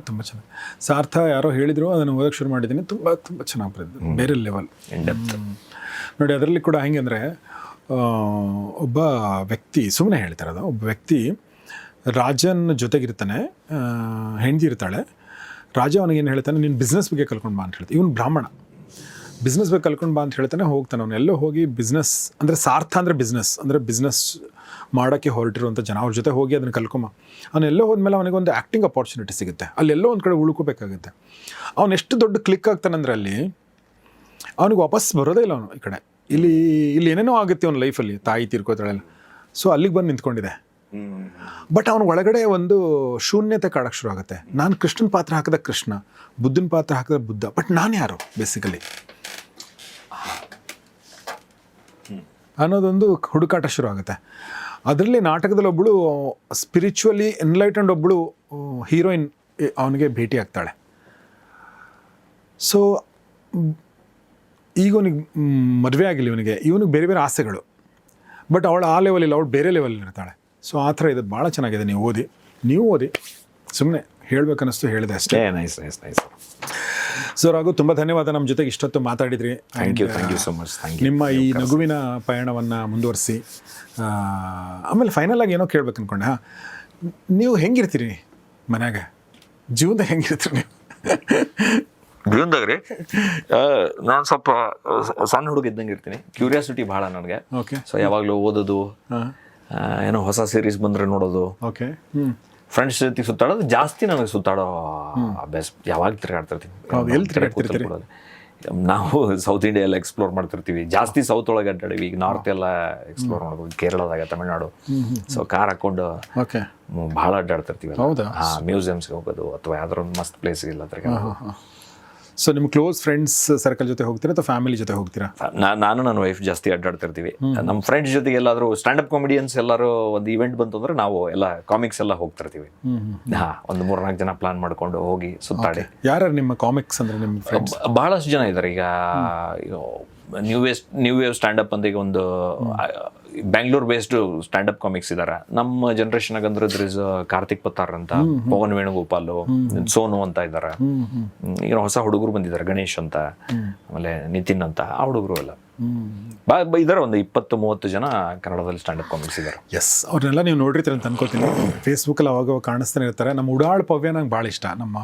ತುಂಬ ಚೆನ್ನಾಗಿ. ಸಾರ್ಥ ಯಾರೋ ಹೇಳಿದ್ರು, ಅದನ್ನು ಓದೋಕ್ಕೆ ಶುರು ಮಾಡಿದ್ದೀನಿ. ತುಂಬ ತುಂಬ ಚೆನ್ನಾಗಿ ಬರೆದಿದ್ದು, ಬೇರೆ ಲೆವೆಲ್. ನೋಡಿ, ಅದರಲ್ಲಿ ಕೂಡ ಹೆಂಗೆ ಅಂದರೆ, ಒಬ್ಬ ವ್ಯಕ್ತಿ ಸುಮ್ಮನೆ ಹೇಳ್ತಾರದು, ಒಬ್ಬ ವ್ಯಕ್ತಿ ರಾಜನ ಜೊತೆಗಿರ್ತಾನೆ, ಹೆಂಡತಿ ಇರ್ತಾಳೆ. ರಾಜ ಅವನಿಗೇನು ಹೇಳ್ತಾನೆ, ನೀನು ಬಿಸ್ನೆಸ್ ಬಗ್ಗೆ ಕಲ್ಕೊಂಡು ಬಾ ಅಂತ ಹೇಳ್ತಾನೆ. ಇವನು ಬ್ರಾಹ್ಮಣ, ಬಿಸ್ನೆಸ್ ಬಗ್ಗೆ ಕಲ್ಕೊಂಡು ಬಾ ಅಂತ ಹೇಳ್ತಾನೆ. ಹೋಗ್ತಾನೆ ಅವನು. ಎಲ್ಲೋ ಹೋಗಿ ಬಿಸ್ನೆಸ್ ಅಂದರೆ ಸಾರ್ಥ ಅಂದರೆ ಬಿಸ್ನೆಸ್ ಮಾಡೋಕ್ಕೆ ಹೊರಟಿರುವಂಥ ಜನ, ಅವ್ರ ಜೊತೆ ಹೋಗಿ ಅದನ್ನು ಕಲ್ಕೊಂಬ. ಅವನೆಲ್ಲೋ ಹೋದ್ಮೇಲೆ ಅವನಿಗೊಂದು ಆ್ಯಕ್ಟಿಂಗ್ ಅಪಾರ್ಚುನಿಟಿ ಸಿಗುತ್ತೆ. ಅಲ್ಲೆಲ್ಲೋ ಒಂದು ಕಡೆ ಉಳ್ಕೋಬೇಕಾಗುತ್ತೆ. ಅವನು ಎಷ್ಟು ದೊಡ್ಡ ಕ್ಲಿಕ್ ಆಗ್ತಾನಂದ್ರೆ ಅಲ್ಲಿ ಅವನಿಗೆ ವಾಪಸ್ ಬರೋದೇ ಇಲ್ಲ. ಅವನು ಈ ಕಡೆ ಇಲ್ಲಿ ಏನೇನೋ ಆಗುತ್ತೆ ಅವನ ಲೈಫಲ್ಲಿ, ತಾಯಿ ತೀರ್ಕೋತಾಳೆಲ್ಲ. ಸೊ ಅಲ್ಲಿಗೆ ಬಂದು ನಿಂತ್ಕೊಂಡಿದೆ. ಬಟ್ ಅವನ ಒಳಗಡೆ ಒಂದು ಶೂನ್ಯತೆ ಕಾಡಕ್ಕೆ ಶುರು ಆಗುತ್ತೆ. ನಾನು ಕೃಷ್ಣನ ಪಾತ್ರ ಹಾಕಿದ ಕೃಷ್ಣ, ಬುದ್ಧನ ಪಾತ್ರ ಹಾಕಿದ ಬುದ್ಧ, ಬಟ್ ನಾನು ಯಾರು ಬೇಸಿಕಲಿ ಅನ್ನೋದೊಂದು ಹುಡುಕಾಟ ಶುರು ಆಗುತ್ತೆ. ಅದರಲ್ಲಿ ನಾಟಕದಲ್ಲಿ ಒಬ್ಬಳು ಸ್ಪಿರಿಚುವಲಿ ಎನ್ಲೈಟೆಂಡ್ ಒಬ್ಬಳು ಹೀರೋಯಿನ್ ಅವನಿಗೆ ಭೇಟಿ ಆಗ್ತಾಳೆ. ಸೊ ಈಗ ಅವನಿಗೆ ಮದುವೆ ಆಗಿಲ್ಲ, ಇವನಿಗೆ ಬೇರೆ ಬೇರೆ ಆಸೆಗಳು. ಬಟ್ ಅವಳು ಆ ಲೆವೆಲಿಲ್ಲ, ಅವಳು ಬೇರೆ ಲೆವೆಲ್ ಇರ್ತಾಳೆ. ಸೊ ಆ ಥರ ಇದು ಭಾಳ ಚೆನ್ನಾಗಿದೆ. ನೀವು ಓದಿ. ಸುಮ್ಮನೆ ಹೇಳ್ಬೇಕನ್ನಿಸ್ತು, ಹೇಳಿದೆ ಅಷ್ಟೇ. ನೈಸ್. ಸೊ ರಾಘು, ತುಂಬ ಧನ್ಯವಾದ ನಮ್ಮ ಜೊತೆಗೆ ಇಷ್ಟೊತ್ತು ಮಾತಾಡಿದ್ರಿ. Thank you so much. ನಿಮ್ಮ ಈ ನಗುವಿನ ಪಯಣವನ್ನು ಮುಂದುವರಿಸಿ. ಆಮೇಲೆ ಫೈನಲ್ ಆಗಿ ಏನೋ ಕೇಳ್ಬೇಕು ಅಂದ್ಕೊಂಡೆ. ನೀವು ಹೆಂಗಿರ್ತೀರಿ ಮನ್ಯಾಗ, ಜೀವನದಾಗ ಹೆಂಗಿರ್ತೀರಿ ನೀವು? ಜೀವನದಾಗ ರೀ, ನಾನು ಸ್ವಲ್ಪ ಸಣ್ಣ ಹುಡುಗ ಇದ್ದಂಗೆ ಇರ್ತೀನಿ. ಕ್ಯೂರಿಯಾಸಿಟಿ ಭಾಳ ನನಗೆ. ಓಕೆ. ಸೊ ಯಾವಾಗಲೂ ಓದೋದು, ಏನೋ ಹೊಸ ಸೀರೀಸ್ ಬಂದರೆ ನೋಡೋದು, ಓಕೆ, ಫ್ರೆಂಡ್ಸ್ ಜೊತೆ ಸುತ್ತಾಡೋದು ಜಾಸ್ತಿ. ನನಗೆ ಸುತ್ತಾಡೋ ಅಭ್ಯಾಸ. ಯಾವಾಗ ತಿರ್ಗಾಡ್ತಿರ್ತೀನಿ. ನಾವು ಸೌತ್ ಇಂಡಿಯಾ ಎಲ್ಲ ಎಕ್ಸ್ಪ್ಲೋರ್ ಮಾಡ್ತಿರ್ತೀವಿ ಜಾಸ್ತಿ. ಸೌತ್ ಒಳಗೆ ಅಡ್ಡಾಡಿವಿ. ಈಗ ನಾರ್ತ್ ಎಲ್ಲ ಎಕ್ಸ್ಪ್ಲೋರ್ ಮಾಡ್ಬೋದು, ಕೇರಳದಾಗ, ತಮಿಳ್ನಾಡು. ಸೊ ಕಾರ್ ಹಾಕೊಂಡು ಭಾಳ ಅಡ್ಡಾಡ್ತಿರ್ತೀವಿ. ಮ್ಯೂಸಿಯಮ್ಸ್ಗೆ ಹೋಗೋದು ಅಥವಾ ಯಾವ್ದಾರ ಒಂದು ಮಸ್ತ್ ಪ್ಲೇಸ್ ಇಲ್ಲ ತಿರ್ಗಾಡೋದು. ಸೊ ನಿಮ್ಮ ಕ್ಲೋಸ್ ಫ್ರೆಂಡ್ಸ್ ಸರ್ಕಲ್ ಜೊತೆ ಹೋಗ್ತೀರಾ ಅಥವಾ ಫ್ಯಾಮಿಲಿ ಜೊತೆ ಹೋಗ್ತೀರಾ? ನಾನು ನನ್ನ ವೈಫ್ ಜಾಸ್ತಿ ಅಡ್ಡಾಡ್ತಿರ್ತೀವಿ. ನಮ್ಮ ಫ್ರೆಂಡ್ಸ್ ಜೊತೆಗೆ ಎಲ್ಲಾದರೂ ಸ್ಟ್ಯಾಂಡಪ್ ಕಾಮಿಡಿಯನ್ಸ್ ಎಲ್ಲರೂ ಒಂದು ಇವೆಂಟ್ ಬಂತು ಅಂದ್ರೆ ನಾವು ಎಲ್ಲ ಕಾಮಿಕ್ಸ್ ಎಲ್ಲ ಹೋಗ್ತಿರ್ತೀವಿ. ಒಂದು 3-4 ಜನ ಪ್ಲಾನ್ ಮಾಡ್ಕೊಂಡು ಹೋಗಿ ಸುತ್ತಾಡಿ. ಯಾರು ನಿಮ್ಮ ಕಾಮಿಕ್ಸ್ ಅಂದ್ರೆ ನಿಮ್ಮ ಫ್ರೆಂಡ್ಸ್? ಬಹಳಷ್ಟು ಜನ ಇದ್ದಾರೆ. ಈಗ ನ್ಯೂ ವೇವ್ ಸ್ಟ್ಯಾಂಡಪ್ ಅಂತ ಈಗ ಒಂದು ಬ್ಯಾಂಗ್ಳೂರ್ ಬೇಸ್ಡ್ ಸ್ಟ್ಯಾಂಡಪ್ ಕಾಮಿಕ್ಸ್ ಇದಾರೆ. ನಮ್ಮ ಜನರೇಷನ್ ಅಂದ್ರೆ ಇದ್ರ ಇಸ್ ಕಾರ್ತಿಕ್ ಪತ್ತಾರ್ ಅಂತ, ಪವನ್ ವೇಣುಗೋಪಾಲ್, ಸೋನು ಅಂತ ಇದ್ದಾರೆ. ಈಗ ಹೊಸ ಹುಡುಗರು ಬಂದಿದ್ದಾರೆ, ಗಣೇಶ್ ಅಂತ, ಆಮೇಲೆ ನಿತಿನ್ ಅಂತ. ಆ ಹುಡುಗರು ಎಲ್ಲ ಇದಾರೆ. ಒಂದು 20-30 ಜನ ಕನ್ನಡದಲ್ಲಿ ಸ್ಟ್ಯಾಂಡಪ್ ಕಾಮಿಕ್ಸ್ ಇದ್ದಾರೆ. ಎಸ್, ಅವ್ರನ್ನೆಲ್ಲ ನೀವು ನೋಡಿರ್ತೀರ ಅಂತ ಅನ್ಕೋತೀನಿ. ಫೇಸ್ಬುಕ್ಕಲ್ಲಿ ಅವಾಗ ಕಾಣಿಸ್ತಾನೆ ಇರ್ತಾರೆ. ನಮ್ಮ ಉಡಾಳ್ ಪವ್ಯ ನಂಗೆ ಭಾಳ ಇಷ್ಟ, ನಮ್ಮ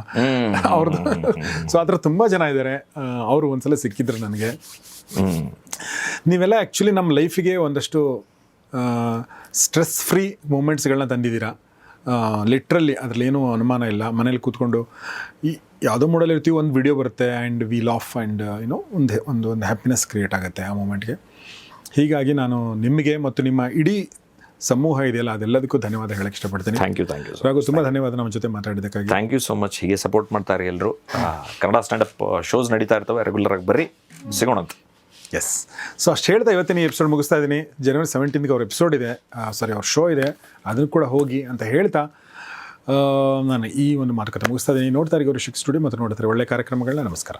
ಅವ್ರದ್ದು. ಸೊ ಆ ಥರ ತುಂಬ ಜನ ಇದ್ದಾರೆ. ಅವರು ಒಂದ್ಸಲ ಸಿಕ್ಕಿದ್ರು ನನಗೆ. ನೀವೆಲ್ಲ ಆ್ಯಕ್ಚುಲಿ ನಮ್ಮ ಲೈಫಿಗೆ ಒಂದಷ್ಟು ಸ್ಟ್ರೆಸ್ ಫ್ರೀ ಮೂಮೆಂಟ್ಸ್ಗಳನ್ನ ತಂದಿದ್ದೀರಾ. ಲಿಟ್ರಲಿ ಅದರಲ್ಲಿ ಏನೂ ಅನುಮಾನ ಇಲ್ಲ. ಮನೇಲಿ ಕೂತ್ಕೊಂಡು ಈ ಯಾವುದೋ ಮೂಡಲ್ಲಿ ಇರ್ತೀವಿ, ಒಂದು ವಿಡಿಯೋ ಬರುತ್ತೆ ಆ್ಯಂಡ್ ವಿ ಲಾಫ್ ಆ್ಯಂಡ್ ಏನೋ ಒಂದು ಹ್ಯಾಪಿನೆಸ್ ಕ್ರಿಯೇಟ್ ಆಗುತ್ತೆ ಆ ಮೂಮೆಂಟ್ಗೆ. ಹೀಗಾಗಿ ನಾನು ನಿಮಗೆ ಮತ್ತು ನಿಮ್ಮ ಇಡೀ ಸಮೂಹ ಇದೆಯಲ್ಲ ಅದೆಲ್ಲದಕ್ಕೂ ಧನ್ಯವಾದ ಹೇಳಕ್ಕೆ ಇಷ್ಟಪಡ್ತೀನಿ. ಥ್ಯಾಂಕ್ ಯು ರಾಘು, ತುಂಬ ಧನ್ಯವಾದ ನಮ್ಮ ಜೊತೆ ಮಾತಾಡಿದ್ದಕ್ಕಾಗಿ. Thank you so much. ಹೀಗೆ ಸಪೋರ್ಟ್ ಮಾಡ್ತಾರೆ ಎಲ್ಲರೂ. ಕನ್ನಡ ಸ್ಟ್ಯಾಂಡಪ್ ಶೋಸ್ ನಡೀತಾ ಇರ್ತವೆ, ರೆಗ್ಯುಲರ್ ಆಗಿ ಬರ್ರಿ, ಸಿಗೋಣ ಅಂತ. ಎಸ್, ಸೊ ಅಷ್ಟು ಹೇಳ್ತಾ ಇವತ್ತಿನ ಈ ಎಪಿಸೋಡ್ ಮುಗಿಸ್ತಾ ಇದ್ದೀನಿ. ಜನವರಿ 17ಗೆ ಅವ್ರ ಎಪಿಸೋಡ್ ಇದೆ, ಅವ್ರ ಶೋ ಇದೆ, ಅದನ್ನು ಕೂಡ ಹೋಗಿ ಅಂತ ಹೇಳ್ತಾ ನಾನು ಈ ಒಂದು ಮಾತುಕತೆ ಮುಗಿಸ್ತಾ ಇದ್ದೀನಿ. ನೋಡ್ತಾ ಇರಿ ಗೌರಿ ಸ್ಟುಡಿಯೋ ಮತ್ತು ನೋಡ್ತಾರೆ ಒಳ್ಳೆ ಕಾರ್ಯಕ್ರಮಗಳನ್ನ. ನಮಸ್ಕಾರ.